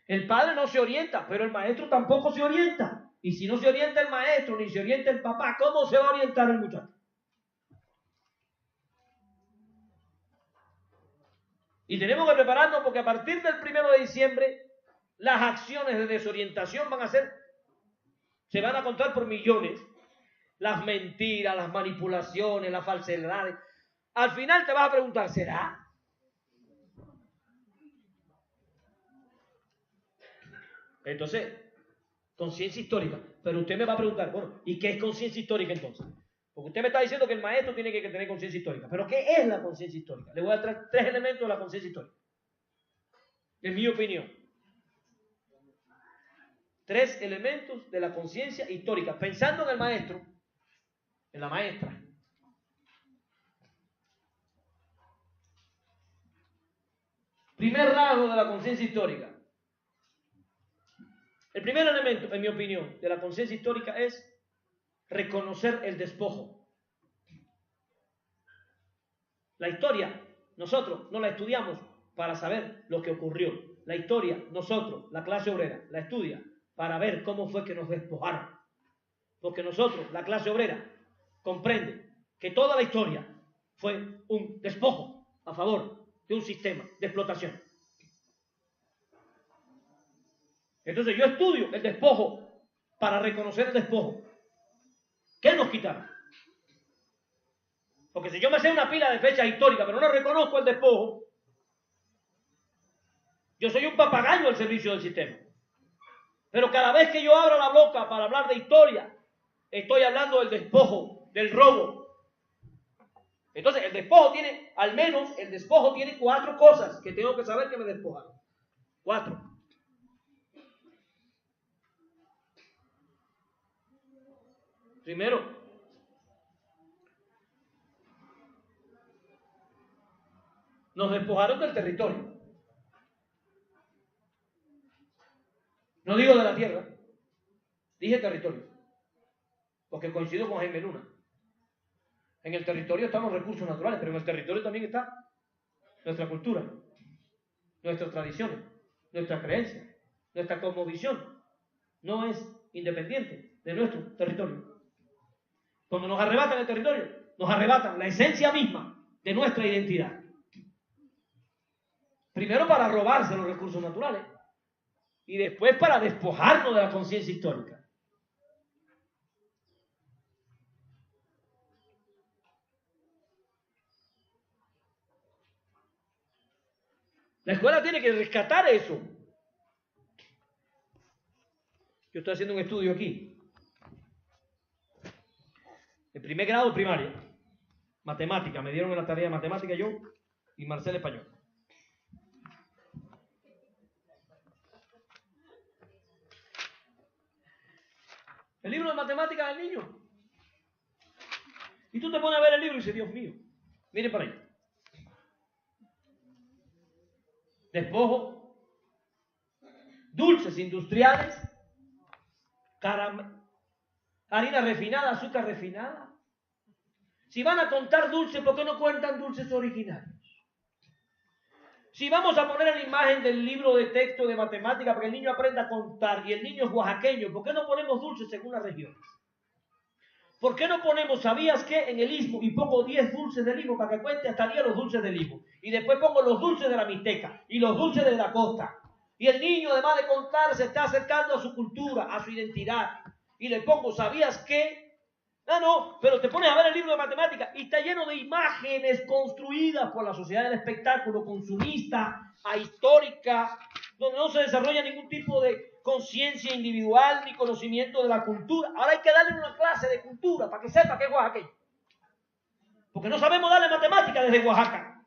El padre no se orienta, pero el maestro tampoco se orienta. Y si no se orienta el maestro, ni se orienta el papá, ¿cómo se va a orientar el muchacho? Y tenemos que prepararnos porque a partir del 1 de diciembre, las acciones de desorientación se van a contar por millones. Las mentiras, las manipulaciones, las falsedades. Al final te vas a preguntar, ¿será? Entonces, conciencia histórica. Pero usted me va a preguntar, bueno, ¿y qué es conciencia histórica entonces? Porque usted me está diciendo que el maestro tiene que tener conciencia histórica. ¿Pero qué es la conciencia histórica? Le voy a traer 3 elementos de la conciencia histórica. En mi opinión. 3 elementos de la conciencia histórica. Pensando en el maestro, en la maestra. Primer rasgo de la conciencia histórica. El primer elemento, en mi opinión, de la conciencia histórica es reconocer el despojo. La historia nosotros no la estudiamos para saber lo que ocurrió. La historia, nosotros, la clase obrera, la estudia para ver cómo fue que nos despojaron. Porque nosotros, la clase obrera, comprende que toda la historia fue un despojo a favor de un sistema de explotación. Entonces yo estudio el despojo para reconocer el despojo. ¿Qué nos quitaron? Porque si yo me sé una pila de fechas históricas, pero no reconozco el despojo, yo soy un papagayo al servicio del sistema. Pero cada vez que yo abro la boca para hablar de historia, estoy hablando del despojo, del robo. Entonces, el despojo tiene, al menos, el despojo tiene 4 cosas que tengo que saber que me despojaron. 4. Primero, nos despojaron del territorio. No digo de la tierra, dije territorio, porque coincido con Jaime Luna. En el territorio están los recursos naturales, pero en el territorio también está nuestra cultura, nuestras tradiciones, nuestras creencias, nuestra cosmovisión. No es independiente de nuestro territorio. Cuando nos arrebatan el territorio, nos arrebatan la esencia misma de nuestra identidad. Primero para robarse los recursos naturales y después para despojarnos de la conciencia histórica. La escuela tiene que rescatar eso. Yo estoy haciendo un estudio aquí. El primer grado de primaria. Matemática. Me dieron la tarea de matemática yo y Marcel Español. El libro de matemáticas del niño. Y tú te pones a ver el libro y dices, Dios mío, miren para ahí. Despojo, dulces industriales, harina refinada, azúcar refinada. Si van a contar dulces, ¿por qué no cuentan dulces originarios? Si vamos a poner la imagen del libro de texto de matemática para que el niño aprenda a contar y el niño es oaxaqueño, ¿por qué no ponemos dulces según las regiones? ¿Por qué no ponemos, sabías que en el Istmo, y pongo 10 dulces del Istmo para que cuente hasta 10 los dulces del Istmo? Y después pongo los dulces de la Mixteca y los dulces de la costa. Y el niño, además de contar, se está acercando a su cultura, a su identidad. Y le pongo, ¿sabías que? No, pero te pones a ver el libro de matemáticas y está lleno de imágenes construidas por la sociedad del espectáculo, consumista, ahistórica, donde no se desarrolla ningún tipo de conciencia individual ni conocimiento de la cultura. Ahora hay que darle una clase de cultura para que sepa que es oaxaqueño. Porque no sabemos darle matemática desde Oaxaca.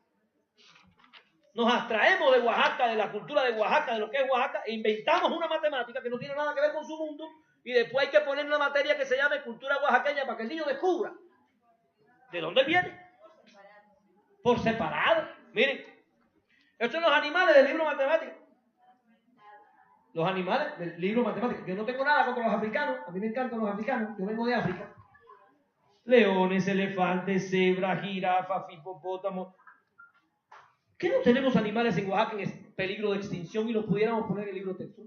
Nos abstraemos de Oaxaca, de la cultura de Oaxaca, de lo que es Oaxaca, e inventamos una matemática que no tiene nada que ver con su mundo, y después hay que poner una materia que se llame cultura oaxaqueña para que el niño descubra de dónde viene. Por separado. Miren, estos son los animales del libro matemático. Los animales del libro matemático. Yo no tengo nada contra los africanos, a mí me encantan los africanos, yo vengo de África. Leones, elefantes, cebras, jirafas, hipopótamos. ¿Qué no tenemos animales en Oaxaca en peligro de extinción y los pudiéramos poner en el libro de texto?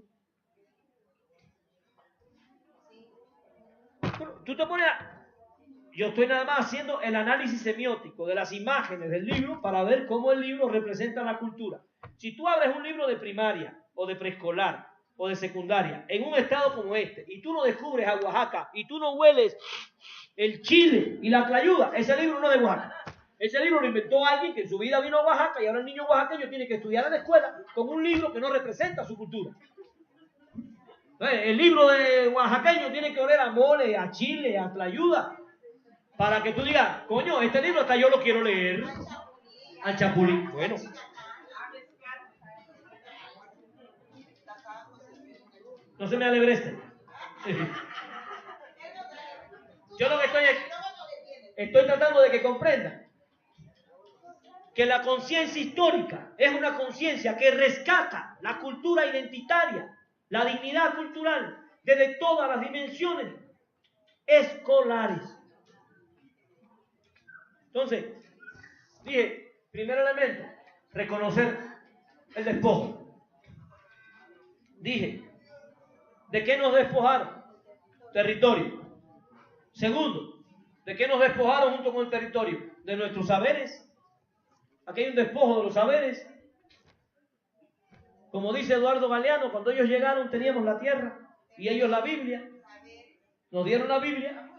Bueno, tú te pones yo estoy nada más haciendo el análisis semiótico de las imágenes del libro para ver cómo el libro representa la cultura. Si tú abres un libro de primaria o de preescolar o de secundaria en un estado como este y tú no descubres a Oaxaca y tú no hueles el chile y la tlayuda, ese libro no es de Oaxaca. Ese libro lo inventó alguien que en su vida vino a Oaxaca y ahora el niño oaxaqueño tiene que estudiar en la escuela con un libro que no representa su cultura. El libro de oaxaqueño tiene que oler a mole, a chile, a tlayuda, para que tú digas, coño, este libro hasta yo lo quiero leer. Al chapulín. Bueno. No se me alegreste. Yo lo que estoy tratando de que comprendan que la conciencia histórica es una conciencia que rescata la cultura identitaria, la dignidad cultural desde todas las dimensiones escolares. Entonces, dije, Primer elemento, reconocer el despojo. Dije, ¿de qué nos despojaron? Territorio. Segundo, ¿de qué nos despojaron junto con el territorio? De nuestros saberes. Aquí hay un despojo de los saberes. Como dice Eduardo Galeano, cuando ellos llegaron teníamos la tierra y ellos la Biblia. Nos dieron la Biblia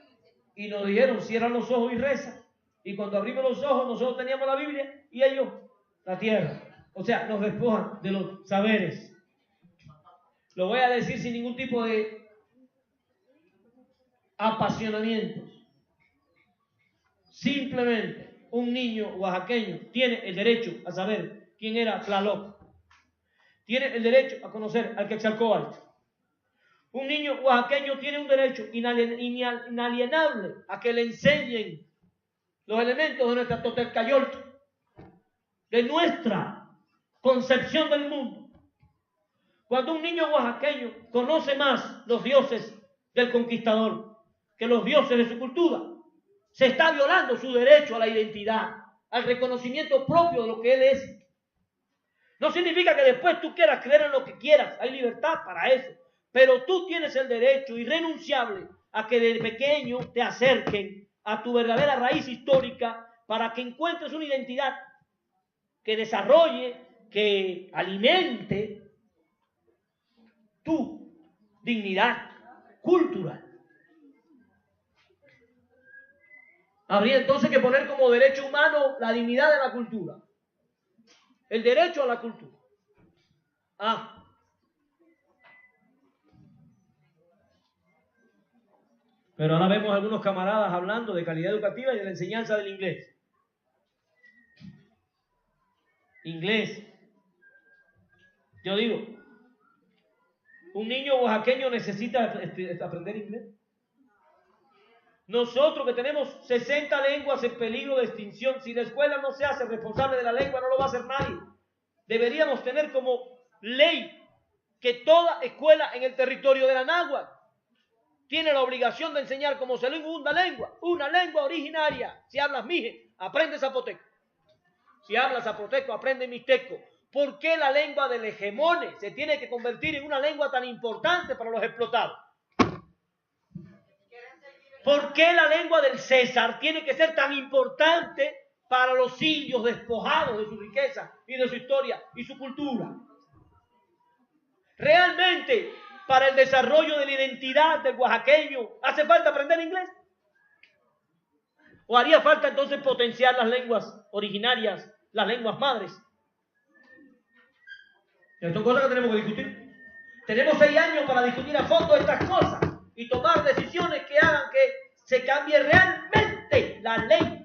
y nos dijeron cierra los ojos y reza. Y cuando abrimos los ojos nosotros teníamos la Biblia y ellos la tierra. O sea, nos despojan de los saberes. Lo voy a decir sin ningún tipo de apasionamientos. Simplemente un niño oaxaqueño tiene el derecho a saber quién era Tlaloc. Tiene el derecho a conocer al Quetzalcóatl. Un niño oaxaqueño tiene un derecho inalienable a que le enseñen los elementos de nuestra Totelcayoltl, de nuestra concepción del mundo. Cuando un niño oaxaqueño conoce más los dioses del conquistador que los dioses de su cultura, se está violando su derecho a la identidad, al reconocimiento propio de lo que él es. No significa que después tú quieras creer en lo que quieras, hay libertad para eso, pero tú tienes el derecho irrenunciable a que de pequeño te acerquen a tu verdadera raíz histórica para que encuentres una identidad que desarrolle, que alimente tu dignidad cultural. Habría entonces que poner como derecho humano la dignidad de la cultura. El derecho a la cultura. Pero ahora vemos algunos camaradas hablando de calidad educativa y de la enseñanza del inglés. Inglés. Yo digo, ¿un niño oaxaqueño necesita aprender inglés? Nosotros que tenemos 60 lenguas en peligro de extinción, si la escuela no se hace responsable de la lengua, no lo va a hacer nadie. Deberíamos tener como ley que toda escuela en el territorio de la náhuatl tiene la obligación de enseñar como segunda lengua, una lengua originaria. Si hablas mije, aprende zapoteco. Si hablas zapoteco, aprende mixteco. ¿Por qué la lengua del hegemone se tiene que convertir en una lengua tan importante para los explotados? ¿Por qué la lengua del César tiene que ser tan importante para los indios despojados de su riqueza y de su historia y su cultura? Realmente, para el desarrollo de la identidad del oaxaqueño, ¿hace falta aprender inglés? ¿O haría falta entonces potenciar las lenguas originarias, las lenguas madres? Estas son cosas que tenemos que discutir. Tenemos 6 años para discutir a fondo estas cosas y tomar decisiones que hagan que se cambie realmente la ley.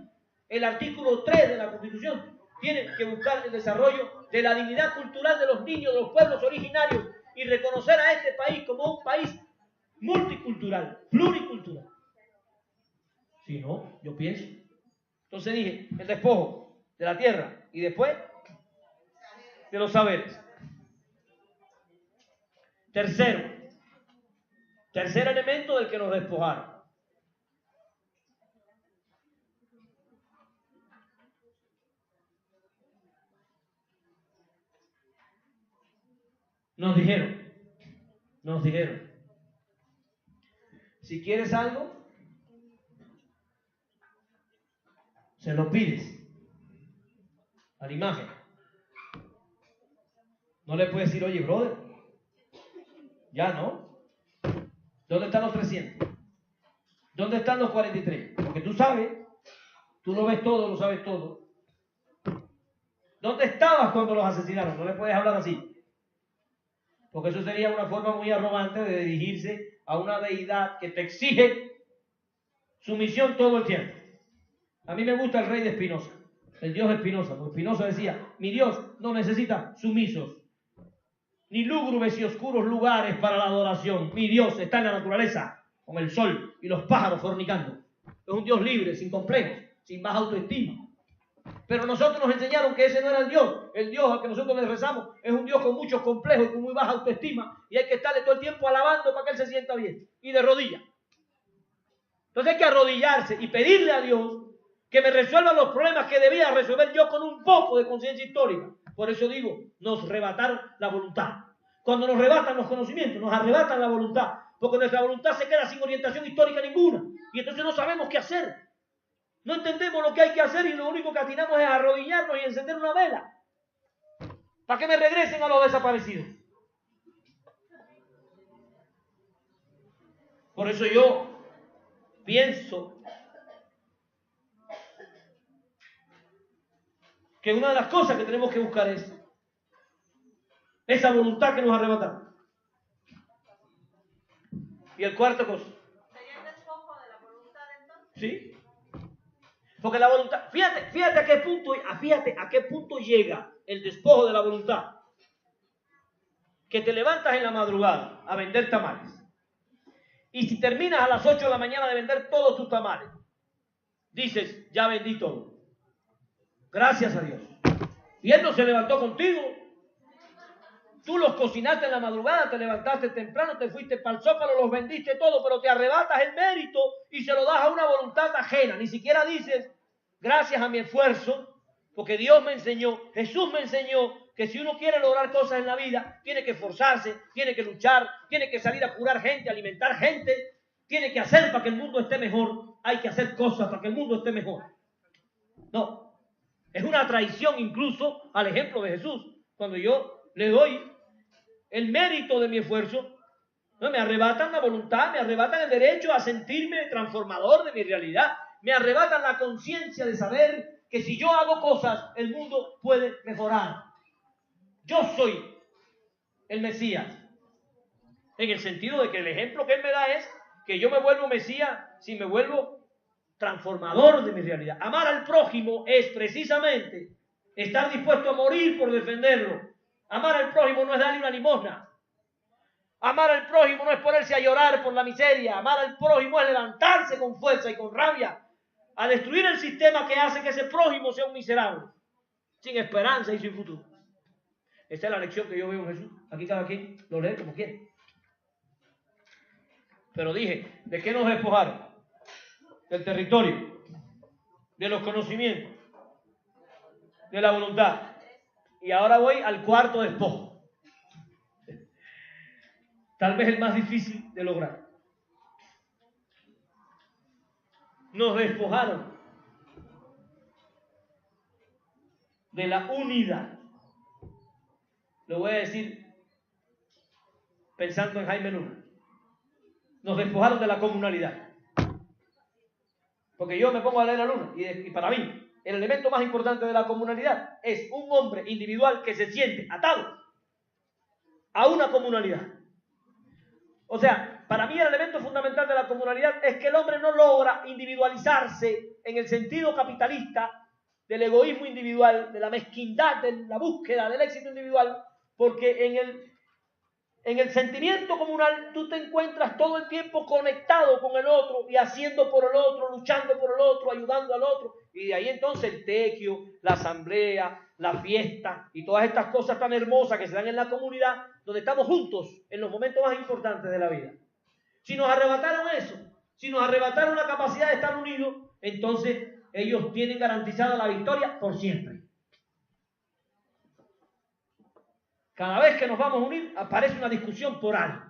El artículo 3 de la Constitución tiene que buscar el desarrollo de la dignidad cultural de los niños, de los pueblos originarios, y reconocer a este país como un país multicultural, pluricultural. Si no, yo pienso. Entonces dije, el despojo de la tierra y después de los saberes. Tercer elemento del que nos despojaron. Nos dijeron, si quieres algo, se lo pides a la imagen. No le puedes decir, oye, brother, ya no. ¿Dónde están los 300? ¿Dónde están los 43? Porque tú sabes, tú lo ves todo, lo sabes todo. ¿Dónde estabas cuando los asesinaron? No le puedes hablar así. Porque eso sería una forma muy arrogante de dirigirse a una deidad que te exige sumisión todo el tiempo. A mí me gusta el rey de Spinoza, el dios de Spinoza, porque Spinoza decía, mi Dios no necesita sumisos, ni lúgubres y oscuros lugares para la adoración. Mi Dios está en la naturaleza, con el sol y los pájaros fornicando. Es un Dios libre, sin complejos, sin baja autoestima. Pero nosotros nos enseñaron que ese no era el Dios. El Dios al que nosotros le rezamos es un Dios con muchos complejos y con muy baja autoestima, y hay que estarle todo el tiempo alabando para que Él se sienta bien, y de rodillas. Entonces hay que arrodillarse y pedirle a Dios que me resuelva los problemas que debía resolver yo con un poco de conciencia histórica. Por eso digo, nos arrebataron la voluntad. Cuando nos arrebatan los conocimientos, nos arrebatan la voluntad, porque nuestra voluntad se queda sin orientación histórica ninguna, y entonces no sabemos qué hacer. No entendemos lo que hay que hacer y lo único que atinamos es arrodillarnos y encender una vela para que me regresen a los desaparecidos. Por eso yo pienso que una de las cosas que tenemos que buscar es esa voluntad que nos arrebataron. Y el cuarto cosa. ¿Sería el despojo de la voluntad entonces? ¿Sí? Porque la voluntad, fíjate a qué punto llega el despojo de la voluntad. Que te levantas en la madrugada a vender tamales. Y si terminas a las 8 de la mañana de vender todos tus tamales, dices, ya vendí todo. Gracias a Dios. Y Él no se levantó contigo. Tú los cocinaste en la madrugada, te levantaste temprano, te fuiste para el Zócalo, los vendiste todo, pero te arrebatas el mérito y se lo das a una voluntad ajena. Ni siquiera dices, gracias a mi esfuerzo, porque Dios me enseñó, Jesús me enseñó que si uno quiere lograr cosas en la vida, tiene que esforzarse, tiene que luchar, tiene que salir a curar gente, alimentar gente, tiene que hacer para que el mundo esté mejor, hay que hacer cosas para que el mundo esté mejor. No, es una traición incluso al ejemplo de Jesús. Cuando yo le doy el mérito de mi esfuerzo, no, me arrebatan la voluntad, me arrebatan el derecho a sentirme transformador de mi realidad, me arrebatan la conciencia de saber que si yo hago cosas, el mundo puede mejorar. Yo soy el Mesías, en el sentido de que el ejemplo que Él me da es que yo me vuelvo Mesías si me vuelvo transformador de mi realidad. Amar al prójimo es precisamente estar dispuesto a morir por defenderlo. Amar al prójimo no es darle una limosna. Amar al prójimo no es ponerse a llorar por la miseria. Amar al prójimo es levantarse con fuerza y con rabia a destruir el sistema que hace que ese prójimo sea un miserable, sin esperanza y sin futuro. Esta es la lección que yo veo en Jesús. Aquí cada quien lo lee como quiere. Pero dije, ¿de qué nos despojaron? Del territorio, de los conocimientos, de la voluntad. Y ahora voy al cuarto despojo. Tal vez el más difícil de lograr. Nos despojaron de la unidad. Lo voy a decir pensando en Jaime Luna. Nos despojaron de la comunalidad. Porque yo me pongo a leer la Luna y para mí el elemento más importante de la comunalidad es un hombre individual que se siente atado a una comunalidad. O sea, para mí el elemento fundamental de la comunalidad es que el hombre no logra individualizarse en el sentido capitalista del egoísmo individual, de la mezquindad, de la búsqueda del éxito individual, porque en el sentimiento comunal tú te encuentras todo el tiempo conectado con el otro y haciendo por el otro, luchando por el otro, ayudando al otro. Y de ahí entonces el tequio, la asamblea, la fiesta y todas estas cosas tan hermosas que se dan en la comunidad, donde estamos juntos en los momentos más importantes de la vida. Si nos arrebataron eso, si nos arrebataron la capacidad de estar unidos, entonces ellos tienen garantizada la victoria por siempre. Cada vez que nos vamos a unir, aparece una discusión por algo.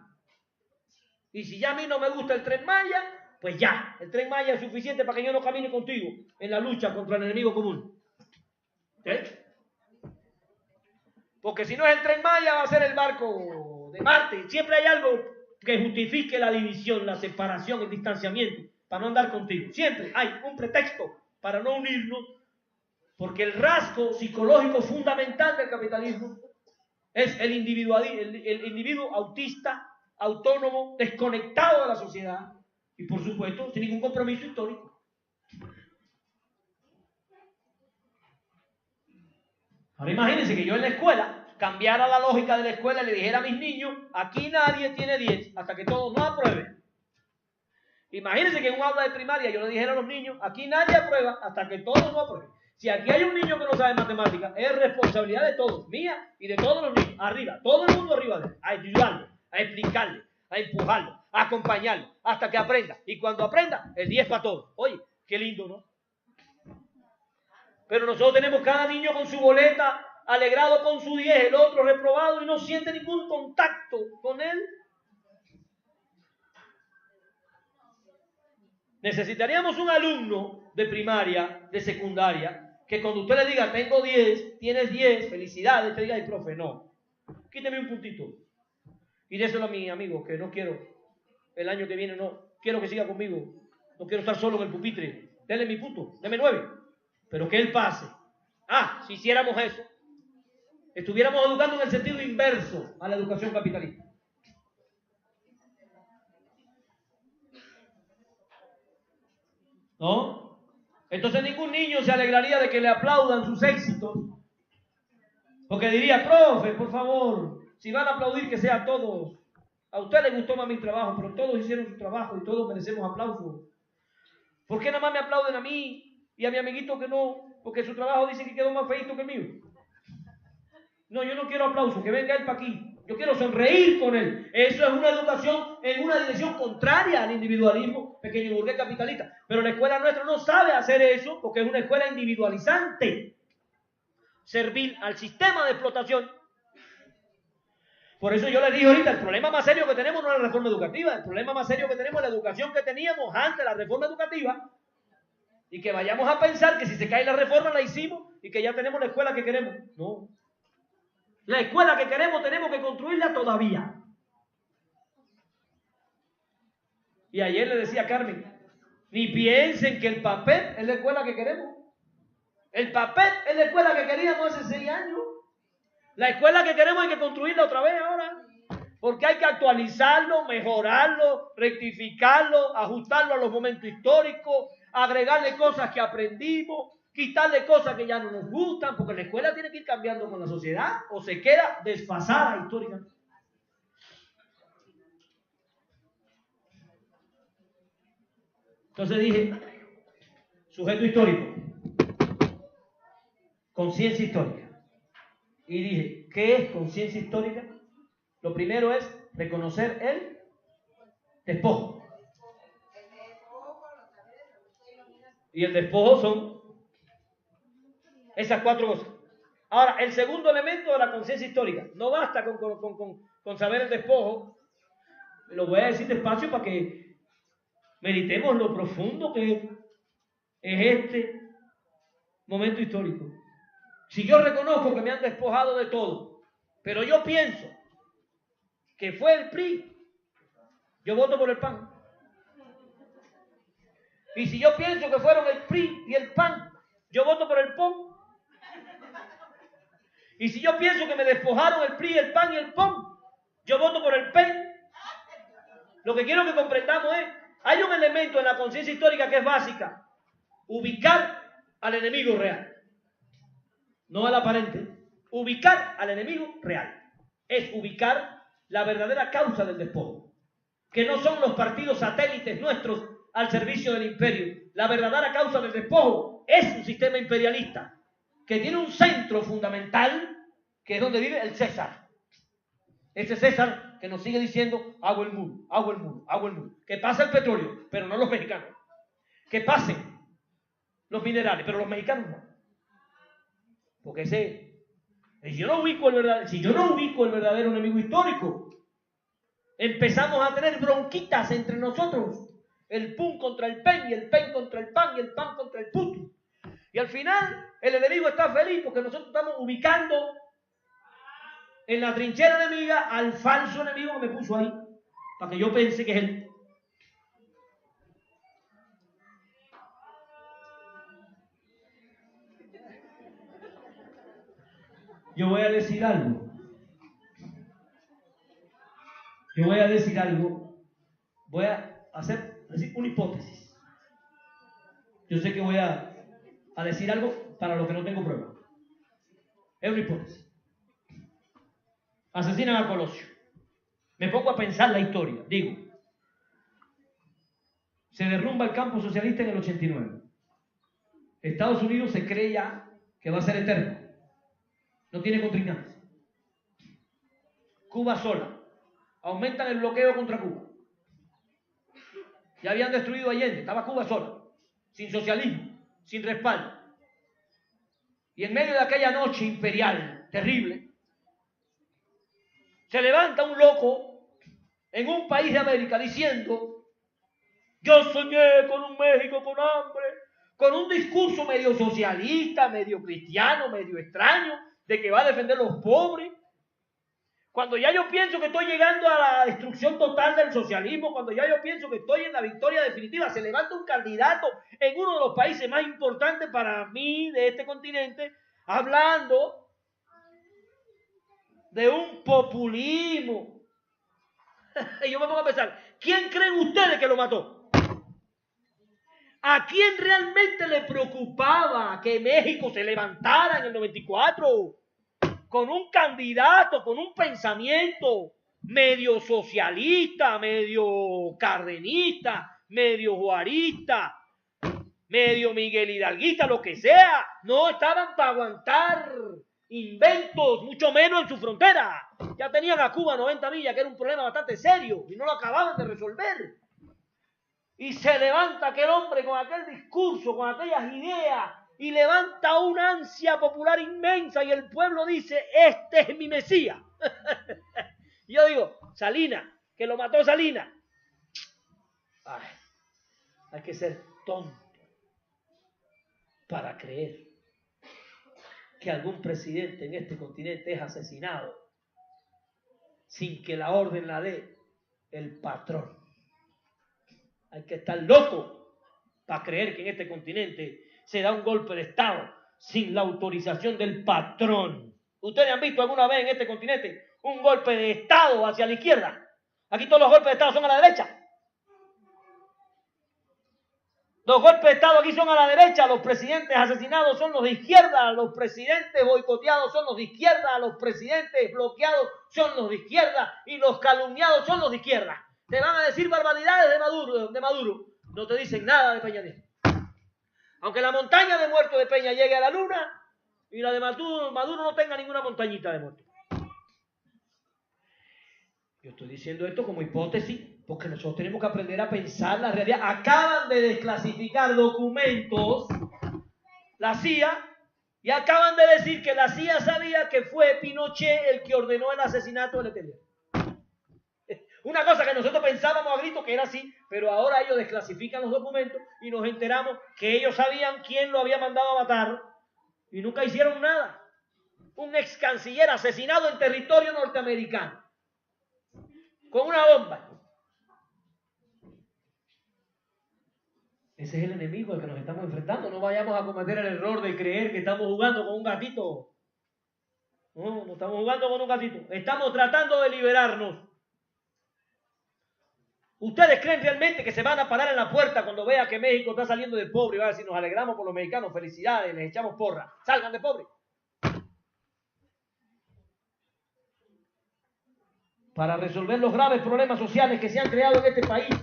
Y si ya a mí no me gusta el Tren Maya, pues ya, el Tren Maya es suficiente para que yo no camine contigo en la lucha contra el enemigo común. ¿Sí? Porque si no es el Tren Maya, va a ser el barco de Marte. Siempre hay algo que justifique la división, la separación, el distanciamiento, para no andar contigo. Siempre hay un pretexto para no unirnos, porque el rasgo psicológico fundamental del capitalismo es el individuo autista, autónomo, desconectado de la sociedad y, por supuesto, sin ningún compromiso histórico. Ahora imagínense que yo en la escuela cambiara la lógica de la escuela y le dijera a mis niños, aquí nadie tiene 10 hasta que todos no aprueben. Imagínense que en un aula de primaria yo le dijera a los niños, aquí nadie aprueba hasta que todos no aprueben. Si aquí hay un niño que no sabe matemáticas, es responsabilidad de todos, mía y de todos los niños, arriba, todo el mundo arriba de él, a ayudarlo, a explicarle, a empujarlo, a acompañarlo, hasta que aprenda. Y cuando aprenda, el 10 para todos. Oye, qué lindo, ¿no? Pero nosotros tenemos cada niño con su boleta, alegrado con su 10, el otro reprobado y no siente ningún contacto con él. Necesitaríamos un alumno de primaria, de secundaria, que cuando usted le diga, tengo 10, tienes 10, felicidades, te diga, ay, profe, no, quíteme un puntito. Y déselo a mi amigo, que no quiero, el año que viene no, quiero que siga conmigo, no quiero estar solo en el pupitre, denle mi punto, deme 9, pero que él pase. Ah, si hiciéramos eso, estuviéramos educando en el sentido inverso a la educación capitalista. ¿No? Entonces ningún niño se alegraría de que le aplaudan sus éxitos, porque diría, profe, por favor, si van a aplaudir que sea a todos. A usted le gustó más mi trabajo, pero todos hicieron su trabajo y todos merecemos aplausos. ¿Por qué nada más me aplauden a mí y a mi amiguito que no? Porque su trabajo dice que quedó más feito que el mío. No, yo no quiero aplausos, que venga él para aquí. Yo quiero sonreír con él. Eso es una educación en una dirección contraria al individualismo pequeño burgués capitalista. Pero la escuela nuestra no sabe hacer eso porque es una escuela individualizante, servil al sistema de explotación. Por eso yo les dije ahorita, el problema más serio que tenemos no es la reforma educativa, el problema más serio que tenemos es la educación que teníamos antes de la reforma educativa, y que vayamos a pensar que si se cae la reforma la hicimos y que ya tenemos la escuela que queremos. No. La escuela que queremos tenemos que construirla todavía. Y ayer le decía a Carmen, ni piensen que el papel es la escuela que queremos. El papel es la escuela que queríamos hace 6 años. La escuela que queremos hay que construirla otra vez ahora. Porque hay que actualizarlo, mejorarlo, rectificarlo, ajustarlo a los momentos históricos, agregarle cosas que aprendimos, quitarle cosas que ya no nos gustan, porque la escuela tiene que ir cambiando con la sociedad o se queda desfasada históricamente. Entonces dije, sujeto histórico, conciencia histórica. Y dije, ¿qué es conciencia histórica? Lo primero es reconocer el despojo. Y el despojo son esas 4 cosas. Ahora, el segundo elemento de la conciencia histórica. No basta con saber el despojo. Lo voy a decir despacio para que meditemos lo profundo que es este momento histórico. Si yo reconozco que me han despojado de todo, pero yo pienso que fue el PRI, yo voto por el PAN. Y si yo pienso que fueron el PRI y el PAN, yo voto por el PON. Y si yo pienso que me despojaron el PRI, el PAN y el PON, yo voto por el PEN. Lo que quiero que comprendamos es, hay un elemento en la conciencia histórica que es básica: ubicar al enemigo real, no al aparente. Ubicar al enemigo real es ubicar la verdadera causa del despojo, que no son los partidos satélites nuestros al servicio del imperio. La verdadera causa del despojo es un sistema imperialista que tiene un centro fundamental, que es donde vive el César. Ese César que nos sigue diciendo, hago el muro, hago el muro, hago el muro. Que pase el petróleo, pero no los mexicanos. Que pasen los minerales, pero los mexicanos no. Porque si yo no ubico el verdadero enemigo histórico, empezamos a tener bronquitas entre nosotros. El PUN contra el PEN, y el PEN contra el PAN, y el PAN contra el PUTU. Y al final, el enemigo está feliz porque nosotros estamos ubicando en la trinchera enemiga al falso enemigo que me puso ahí, para que yo pense que es él. Yo voy a decir algo. Voy a decir una hipótesis. Yo sé que voy a decir algo para lo que no tengo prueba. Es una hipótesis. Asesinan a Colosio. Me pongo a pensar la historia. Digo, se derrumba el campo socialista en el 89. Estados Unidos se cree ya que va a ser eterno. No tiene contrincantes. Cuba sola. Aumentan el bloqueo contra Cuba. Ya habían destruido Allende. Estaba Cuba sola. Sin socialismo. Sin respaldo. Y en medio de aquella noche imperial, terrible, se levanta un loco en un país de América diciendo: yo soñé con un México con hambre, con un discurso medio socialista, medio cristiano, medio extraño, de que va a defender a los pobres. Cuando ya yo pienso que estoy llegando a la destrucción total del socialismo, cuando ya yo pienso que estoy en la victoria definitiva, se levanta un candidato en uno de los países más importantes para mí de este continente, hablando de un populismo. Y yo me pongo a pensar, ¿quién creen ustedes que lo mató? ¿A quién realmente le preocupaba que México se levantara en el 94? Con un candidato, con un pensamiento medio socialista, medio cardenista, medio juarista, medio Miguel Hidalguista, lo que sea. No estaban para aguantar inventos, mucho menos en su frontera. Ya tenían a Cuba 90 millas, que era un problema bastante serio, y no lo acababan de resolver. Y se levanta aquel hombre con aquel discurso, con aquellas ideas, y levanta una ansia popular inmensa, y el pueblo dice: este es mi Mesías. Y yo digo, Salinas, que lo mató Salinas. Ay, hay que ser tonto para creer que algún presidente en este continente es asesinado sin que la orden la dé el patrón. Hay que estar loco para creer que en este continente se da un golpe de Estado sin la autorización del patrón. ¿Ustedes han visto alguna vez en este continente un golpe de Estado hacia la izquierda? Aquí todos los golpes de Estado son a la derecha. Los golpes de Estado aquí son a la derecha. Los presidentes asesinados son los de izquierda. Los presidentes boicoteados son los de izquierda. Los presidentes bloqueados son los de izquierda. Y los calumniados son los de izquierda. Te van a decir barbaridades de Maduro. No te dicen nada de Peña Nieto. Aunque la montaña de muertos de Peña llegue a la luna y la de Maduro no tenga ninguna montañita de muertos. Yo estoy diciendo esto como hipótesis porque nosotros tenemos que aprender a pensar la realidad. Acaban de desclasificar documentos la CIA y acaban de decir que la CIA sabía que fue Pinochet el que ordenó el asesinato de Letelier. Una cosa que nosotros pensábamos a grito que era así, pero ahora ellos desclasifican los documentos y nos enteramos que ellos sabían quién lo había mandado a matar y nunca hicieron nada. Un ex canciller asesinado en territorio norteamericano con una bomba. Ese es el enemigo al que nos estamos enfrentando. No vayamos a cometer el error de creer que estamos jugando con un gatito. No estamos jugando con un gatito. Estamos tratando de liberarnos. ¿Ustedes creen realmente que se van a parar en la puerta cuando vean que México está saliendo de pobre y van a decir: nos alegramos por los mexicanos, felicidades, les echamos porra, salgan de pobre? Para resolver los graves problemas sociales que se han creado en este país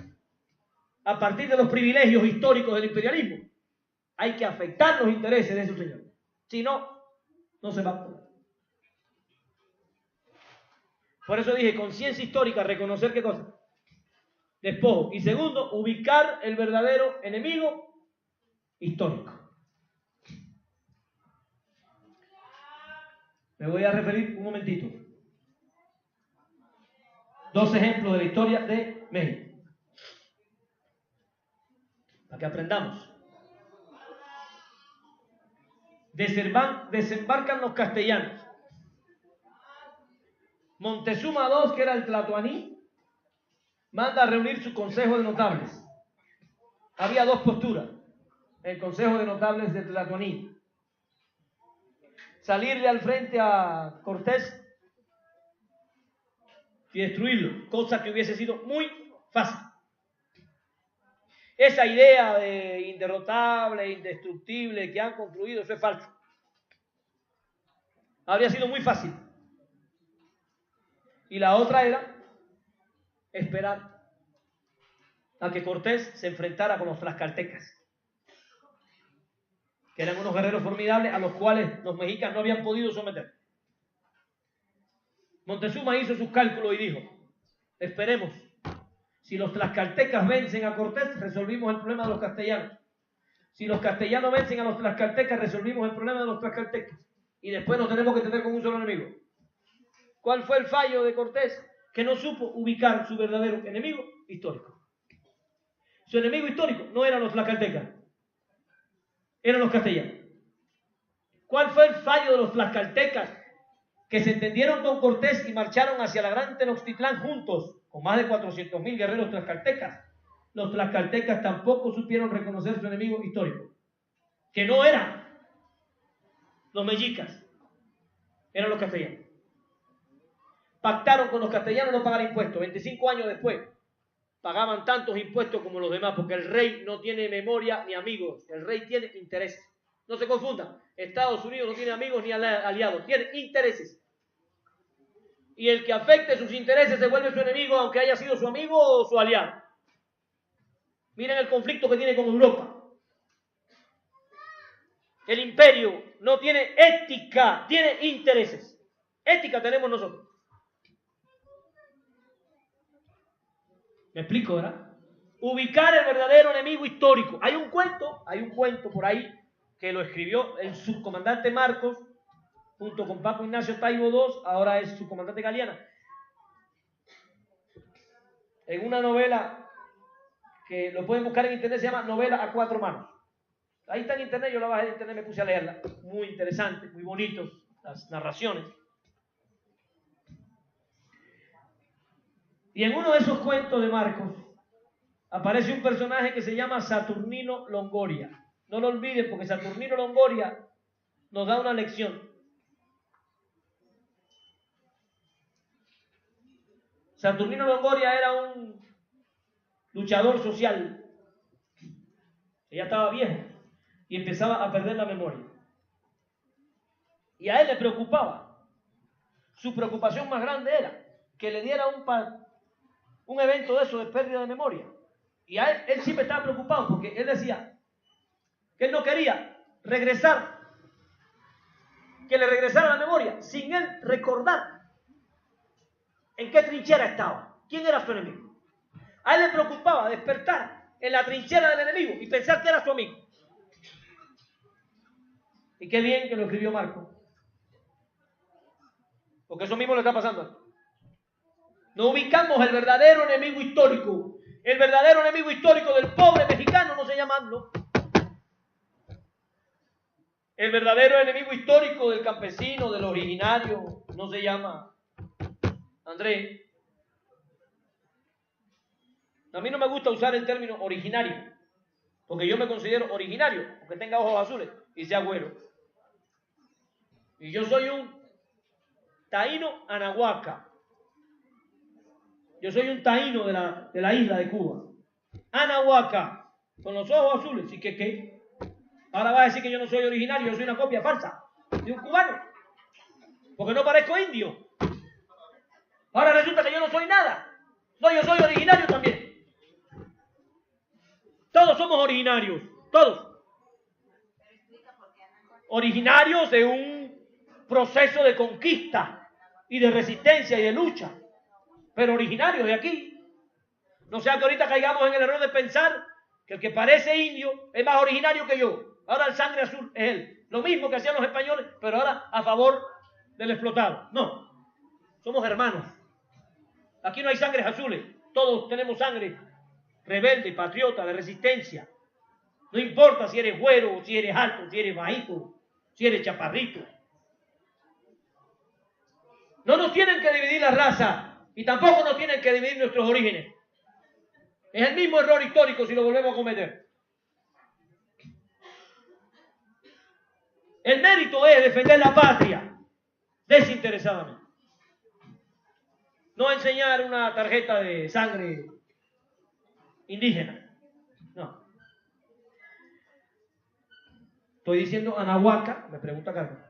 a partir de los privilegios históricos del imperialismo, hay que afectar los intereses de esos señores. Si no, no se va a poder. Por eso dije, conciencia histórica, reconocer qué cosa. Despojo. Y segundo, ubicar el verdadero enemigo histórico. Me voy a referir un momentito. 2 ejemplos de la historia de México. Para que aprendamos. Desembarcan los castellanos. Montezuma II, que era el tlatoaní, manda a reunir su consejo de notables. Había 2 posturas. El consejo de notables de Tlatoaní: salirle al frente a Cortés y destruirlo, cosa que hubiese sido muy fácil. Esa idea de inderrotable, indestructible que han construido, eso es falso. Habría sido muy fácil. Y la otra era esperar a que Cortés se enfrentara con los tlaxcaltecas, que eran unos guerreros formidables a los cuales los mexicas no habían podido someter. Montezuma hizo sus cálculos y dijo: esperemos, si los tlaxcaltecas vencen a Cortés, resolvimos el problema de los castellanos. Si los castellanos vencen a los tlaxcaltecas, resolvimos el problema de los tlaxcaltecas. Y después nos tenemos que tener con un solo enemigo. ¿Cuál fue el fallo de Cortés? Que no supo ubicar su verdadero enemigo histórico. Su enemigo histórico no eran los tlaxcaltecas, eran los castellanos. ¿Cuál fue el fallo de los tlaxcaltecas? Que se entendieron con Cortés y marcharon hacia la gran Tenochtitlán juntos, con más de 400,000 guerreros tlaxcaltecas. Los tlaxcaltecas tampoco supieron reconocer su enemigo histórico, que no eran los mexicas, eran los castellanos. Pactaron con los castellanos no pagar impuestos. 25 años después pagaban tantos impuestos como los demás, porque el rey no tiene memoria ni amigos, el rey tiene intereses. No se confundan, Estados Unidos no tiene amigos ni aliados, tiene intereses. Y el que afecte sus intereses se vuelve su enemigo, aunque haya sido su amigo o su aliado. Miren el conflicto que tiene con Europa. El imperio no tiene ética, tiene intereses. Ética tenemos nosotros. ¿Me explico, verdad? Ubicar el verdadero enemigo histórico. Hay un cuento por ahí que lo escribió el subcomandante Marcos junto con Paco Ignacio Taibo II, ahora es subcomandante Galeana, en una novela que lo pueden buscar en internet, se llama Novela a Cuatro Manos. Ahí está en internet, yo la bajé de internet, me puse a leerla. Muy interesante, muy bonitos las narraciones. Y en uno de esos cuentos de Marcos aparece un personaje que se llama Saturnino Longoria. No lo olviden, porque Saturnino Longoria nos da una lección. Saturnino Longoria era un luchador social. Ya estaba viejo y empezaba a perder la memoria. Y a él le preocupaba. Su preocupación más grande era que le diera un evento de eso de pérdida de memoria. Y a él siempre estaba preocupado porque él decía que él no quería regresar, que le regresara la memoria sin él recordar en qué trinchera estaba, quién era su enemigo. A él le preocupaba despertar en la trinchera del enemigo y pensar que era su amigo. Y qué bien que lo escribió Marco, porque eso mismo le está pasando. No ubicamos el verdadero enemigo histórico. El verdadero enemigo histórico del pobre mexicano no se llama AMLO. El verdadero enemigo histórico del campesino, del originario, no se llama Andrés. A mí no me gusta usar el término originario, porque yo me considero originario, aunque tenga ojos azules y sea güero. Y yo soy un taíno anahuaca. Yo soy un taíno de la isla de Cuba. Anahuaca, con los ojos azules. ¿Y qué? Ahora vas a decir que yo no soy originario, yo soy una copia falsa de un cubano, porque no parezco indio. Ahora resulta que yo no soy nada. No, yo soy originario también. Todos somos originarios, todos. Originarios de un proceso de conquista y de resistencia y de lucha, pero originarios de aquí. No sea que ahorita caigamos en el error de pensar que el que parece indio es más originario que yo. Ahora el sangre azul es él. Lo mismo que hacían los españoles, pero ahora a favor del explotado. No, somos hermanos. Aquí no hay sangres azules. Todos tenemos sangre rebelde, patriota, de resistencia. No importa si eres güero, si eres alto, si eres bajito, si eres chaparrito. No nos tienen que dividir la raza y tampoco nos tienen que dividir nuestros orígenes. Es el mismo error histórico si lo volvemos a cometer. El mérito es defender la patria desinteresadamente. No enseñar una tarjeta de sangre indígena. No. Estoy diciendo Anahuaca, me pregunta Carmen.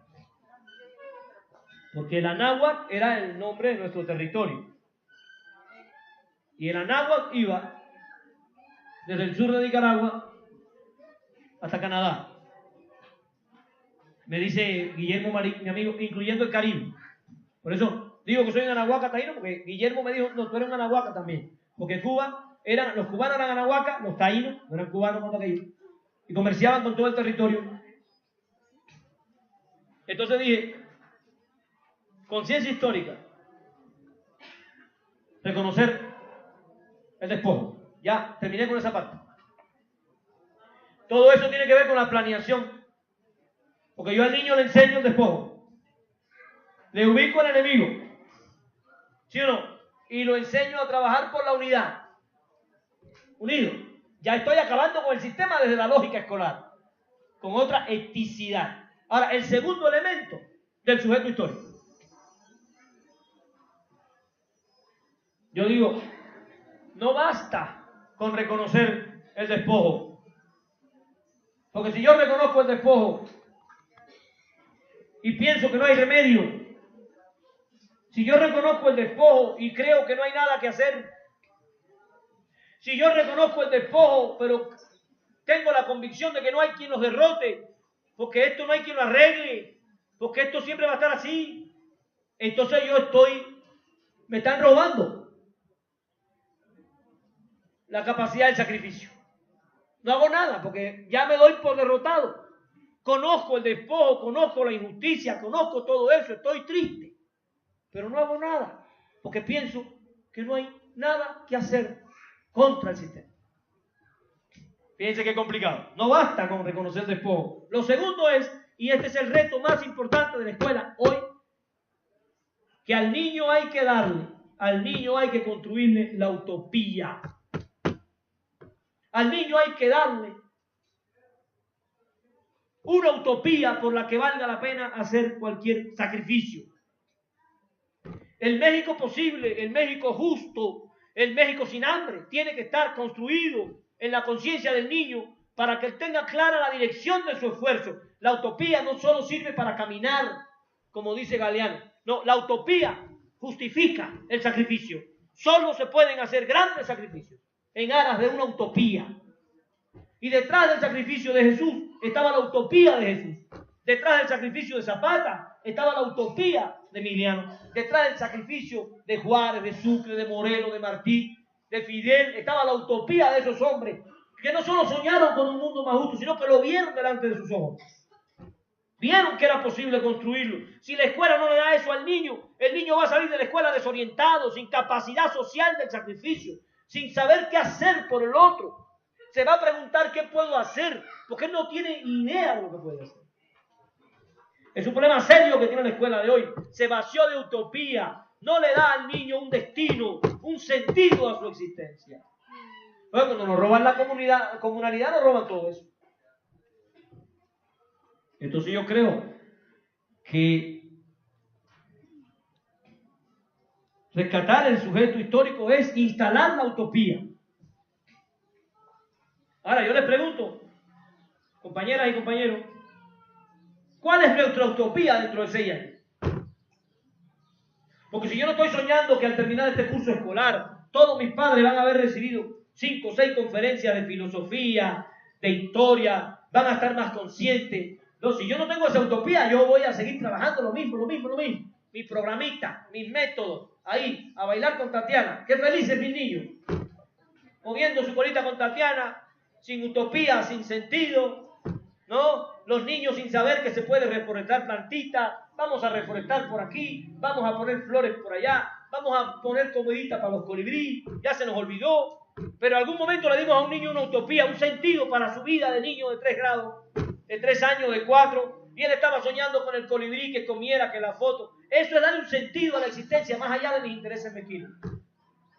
Porque el Anáhuac era el nombre de nuestro territorio. Y el Anáhuac iba desde el sur de Nicaragua hasta Canadá. Me dice Guillermo Marín, mi amigo, incluyendo el Caribe. Por eso digo que soy un anahuaca taíno, porque Guillermo me dijo, no, tú eres un anahuaca también. Porque Cuba, los cubanos eran anahuacas, los taínos no eran cubanos como aquellos. y comerciaban con todo el territorio. Entonces dije, conciencia histórica, reconocer el despojo. Ya, terminé con esa parte. Todo eso tiene que ver con la planeación, porque yo al niño le enseño el despojo, le ubico al enemigo, ¿sí o no? Y lo enseño a trabajar por la unidad. Unido. Ya estoy acabando con el sistema desde la lógica escolar, con otra eticidad. Ahora, el segundo elemento del sujeto histórico. Yo digo, no basta con reconocer el despojo. Porque si yo reconozco el despojo y pienso que no hay remedio, si yo reconozco el despojo y creo que no hay nada que hacer, si yo reconozco el despojo pero tengo la convicción de que no hay quien los derrote, porque esto no hay quien lo arregle, porque esto siempre va a estar así, entonces me están robando la capacidad del sacrificio. No hago nada porque ya me doy por derrotado. Conozco el despojo, conozco la injusticia, conozco todo eso, estoy triste, pero no hago nada porque pienso que no hay nada que hacer contra el sistema. Fíjense qué complicado. No basta con reconocer el despojo. Lo segundo es, y este es el reto más importante de la escuela hoy, que al niño hay que construirle la utopía. Al niño hay que darle una utopía por la que valga la pena hacer cualquier sacrificio. El México posible, el México justo, el México sin hambre, tiene que estar construido en la conciencia del niño para que él tenga clara la dirección de su esfuerzo. La utopía no solo sirve para caminar, como dice Galeano. No, la utopía justifica el sacrificio. Solo se pueden hacer grandes sacrificios en aras de una utopía. Y detrás del sacrificio de Jesús estaba la utopía de Jesús. Detrás del sacrificio de Zapata estaba la utopía de Emiliano. Detrás del sacrificio de Juárez, de Sucre, de Moreno, de Martí, de Fidel, estaba la utopía de esos hombres que no solo soñaron con un mundo más justo, sino que lo vieron delante de sus ojos. Vieron que era posible construirlo. Si la escuela no le da eso al niño, el niño va a salir de la escuela desorientado, sin capacidad social del sacrificio, sin saber qué hacer por el otro. Se va a preguntar qué puedo hacer, porque él no tiene idea de lo que puede hacer. Es un problema serio que tiene la escuela de hoy. Se vació de utopía, no le da al niño un destino, un sentido a su existencia. Bueno, cuando nos roban la comunalidad, nos roban todo eso. Entonces yo creo que rescatar el sujeto histórico es instalar la utopía. Ahora yo les pregunto, compañeras y compañeros, ¿cuál es nuestra utopía dentro de 6 años? Porque si yo no estoy soñando que al terminar este curso escolar, todos mis padres van a haber recibido 5 o 6 conferencias de filosofía, de historia, van a estar más conscientes. No, si yo no tengo esa utopía, yo voy a seguir trabajando lo mismo. Mi programita, mis métodos, ahí, a bailar con Tatiana. Qué felices mis niños. Moviendo su colita con Tatiana, sin utopía, sin sentido, ¿no? Los niños sin saber que se puede reforestar plantitas, vamos a reforestar por aquí, vamos a poner flores por allá, vamos a poner comidita para los colibrí, ya se nos olvidó, pero en algún momento le dimos a un niño una utopía, un sentido para su vida de niño de 3 grados, de 3 años, de 4, y él estaba soñando con el colibrí que comiera, que la foto. Eso es darle un sentido a la existencia más allá de mis intereses mezquinos.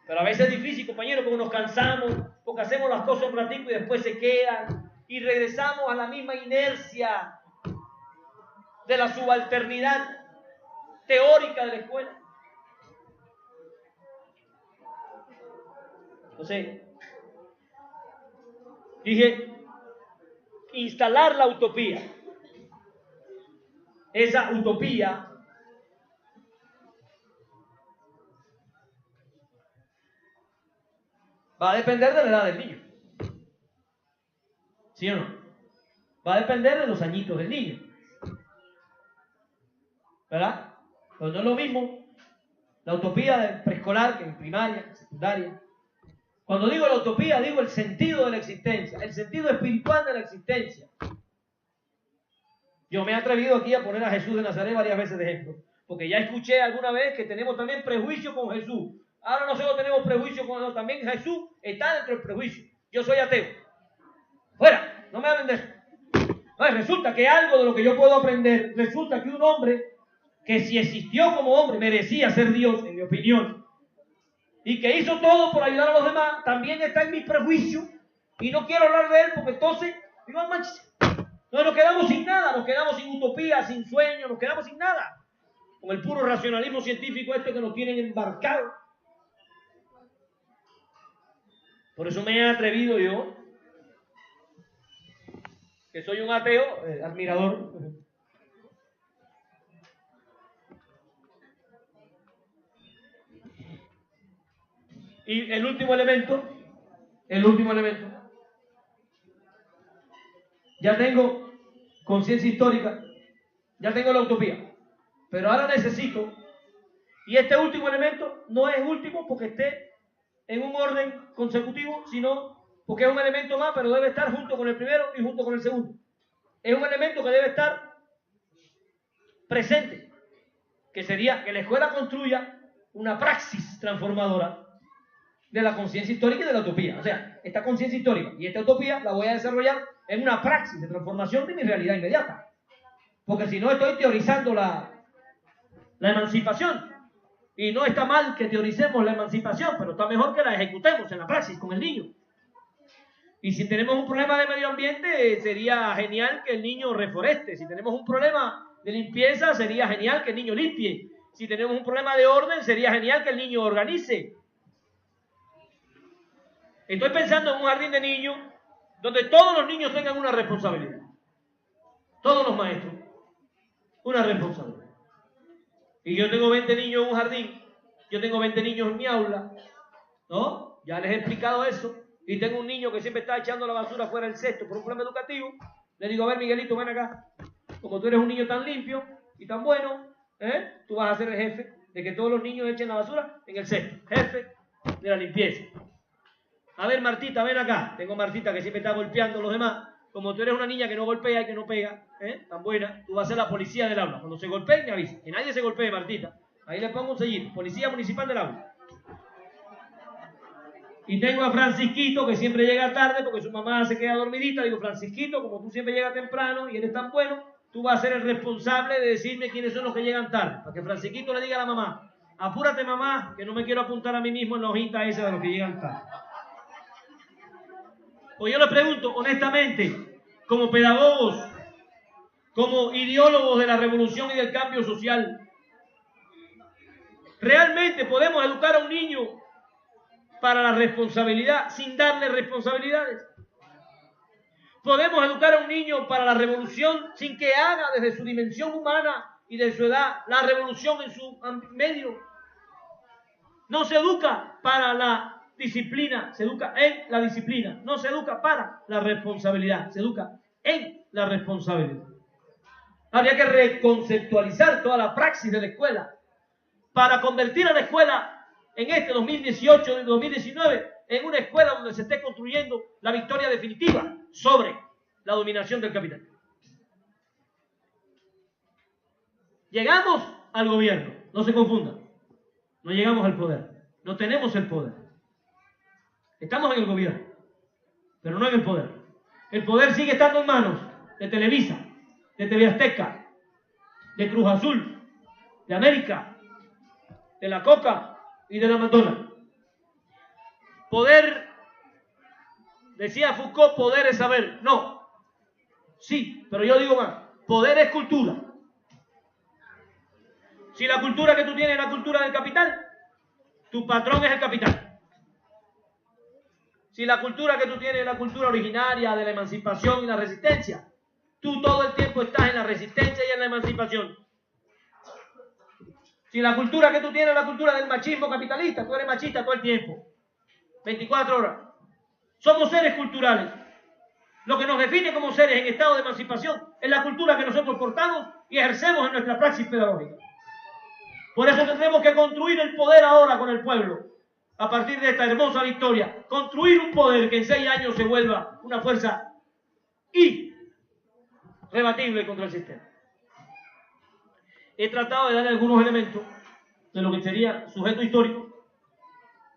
Pero a veces es difícil, compañeros, porque nos cansamos, porque hacemos las cosas un ratito y después se quedan, y regresamos a la misma inercia de la subalternidad teórica de la escuela. Entonces, dije, instalar la utopía. Esa utopía va a depender de la edad del niño. ¿Sí o no? Va a depender de los añitos del niño. ¿Verdad? Pero no es lo mismo la utopía de preescolar que en primaria, secundaria. Cuando digo la utopía, digo el sentido de la existencia, el sentido espiritual de la existencia. Yo me he atrevido aquí a poner a Jesús de Nazaret varias veces de ejemplo, porque ya escuché alguna vez que tenemos también prejuicio con Jesús. Ahora nosotros tenemos prejuicio con él, también Jesús está dentro del prejuicio. Yo soy ateo. Fuera, no me hablen de eso. Entonces resulta que algo de lo que yo puedo aprender, resulta que un hombre que si existió como hombre merecía ser Dios, en mi opinión, y que hizo todo por ayudar a los demás, también está en mi prejuicio, y no quiero hablar de él porque entonces, digo, manches, nos quedamos sin nada, nos quedamos sin utopía, sin sueño, nos quedamos sin nada, con el puro racionalismo científico este que nos tienen embarcados. Por eso me he atrevido yo, que soy un ateo, admirador. Y el último elemento, ya tengo conciencia histórica, ya tengo la utopía, pero ahora necesito, y este último elemento no es último porque esté en un orden consecutivo, sino porque es un elemento más, pero debe estar junto con el primero y junto con el segundo. Es un elemento que debe estar presente, que sería que la escuela construya una praxis transformadora de la conciencia histórica y de la utopía. O sea, esta conciencia histórica y esta utopía la voy a desarrollar en una praxis de transformación de mi realidad inmediata. Porque si no estoy teorizando la emancipación. Y no está mal que teoricemos la emancipación, pero está mejor que la ejecutemos en la praxis con el niño. Y si tenemos un problema de medio ambiente, sería genial que el niño reforeste. Si tenemos un problema de limpieza, sería genial que el niño limpie. Si tenemos un problema de orden, sería genial que el niño organice. Estoy pensando en un jardín de niños donde todos los niños tengan una responsabilidad. Todos los maestros. Una responsabilidad. Y yo tengo 20 niños en un jardín. Yo tengo 20 niños en mi aula. ¿No? Ya les he explicado eso. Y tengo un niño que siempre está echando la basura fuera del cesto por un problema educativo. Le digo, a ver, Miguelito, ven acá. Como tú eres un niño tan limpio y tan bueno, tú vas a ser el jefe de que todos los niños echen la basura en el cesto. Jefe de la limpieza. A ver, Martita, ven acá. Tengo Martita que siempre está golpeando a los demás. Como tú eres una niña que no golpea y que no pega, tan buena, tú vas a ser la policía del aula. Cuando se golpee, me avisa. Que nadie se golpee, Martita. Ahí le pongo un sellito. Policía municipal del aula. Y tengo a Francisquito, que siempre llega tarde porque su mamá se queda dormidita. Digo, Francisquito, como tú siempre llegas temprano y eres tan bueno, tú vas a ser el responsable de decirme quiénes son los que llegan tarde. Para que Francisquito le diga a la mamá, apúrate, mamá, que no me quiero apuntar a mí mismo en la hojita esa de los que llegan tarde. Pues yo le pregunto, honestamente, como pedagogos, como ideólogos de la revolución y del cambio social, ¿realmente podemos educar a un niño para la responsabilidad sin darle responsabilidades? ¿Podemos educar a un niño para la revolución sin que haga desde su dimensión humana y de su edad la revolución en su medio? No se educa para la disciplina, se educa en la disciplina. No se educa para la responsabilidad, se educa en la responsabilidad. Habría que reconceptualizar toda la praxis de la escuela para convertir a la escuela en este 2018 y 2019 en una escuela donde se esté construyendo la victoria definitiva sobre la dominación del capital. Llegamos al gobierno, no se confundan. No llegamos al poder, no tenemos el poder. Estamos en el gobierno, pero no en el poder. El poder sigue estando en manos de Televisa, de TV Azteca, de Cruz Azul, de América, de la Coca y de la McDonald's. Poder, decía Foucault, poder es saber. No, sí, pero yo digo más, poder es cultura. Si la cultura que tú tienes es la cultura del capital, tu patrón es el capital. Si la cultura que tú tienes es la cultura originaria de la emancipación y la resistencia, tú todo el tiempo estás en la resistencia y en la emancipación. Si la cultura que tú tienes es la cultura del machismo capitalista, tú eres machista todo el tiempo, 24 horas. Somos seres culturales. Lo que nos define como seres en estado de emancipación es la cultura que nosotros portamos y ejercemos en nuestra praxis pedagógica. Por eso tendremos que construir el poder ahora con el pueblo. a partir de esta hermosa victoria, construir un poder que en 6 años se vuelva una fuerza irrebatible contra el sistema. He tratado de dar algunos elementos de lo que sería sujeto histórico.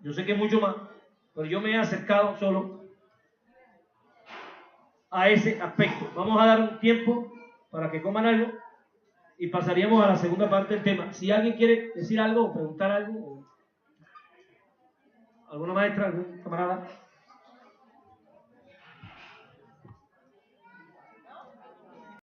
Yo sé que es mucho más, pero yo me he acercado solo a ese aspecto. Vamos a dar un tiempo para que coman algo y pasaríamos a la segunda parte del tema. Si alguien quiere decir algo o preguntar algo, o alguna maestra, algún camarada.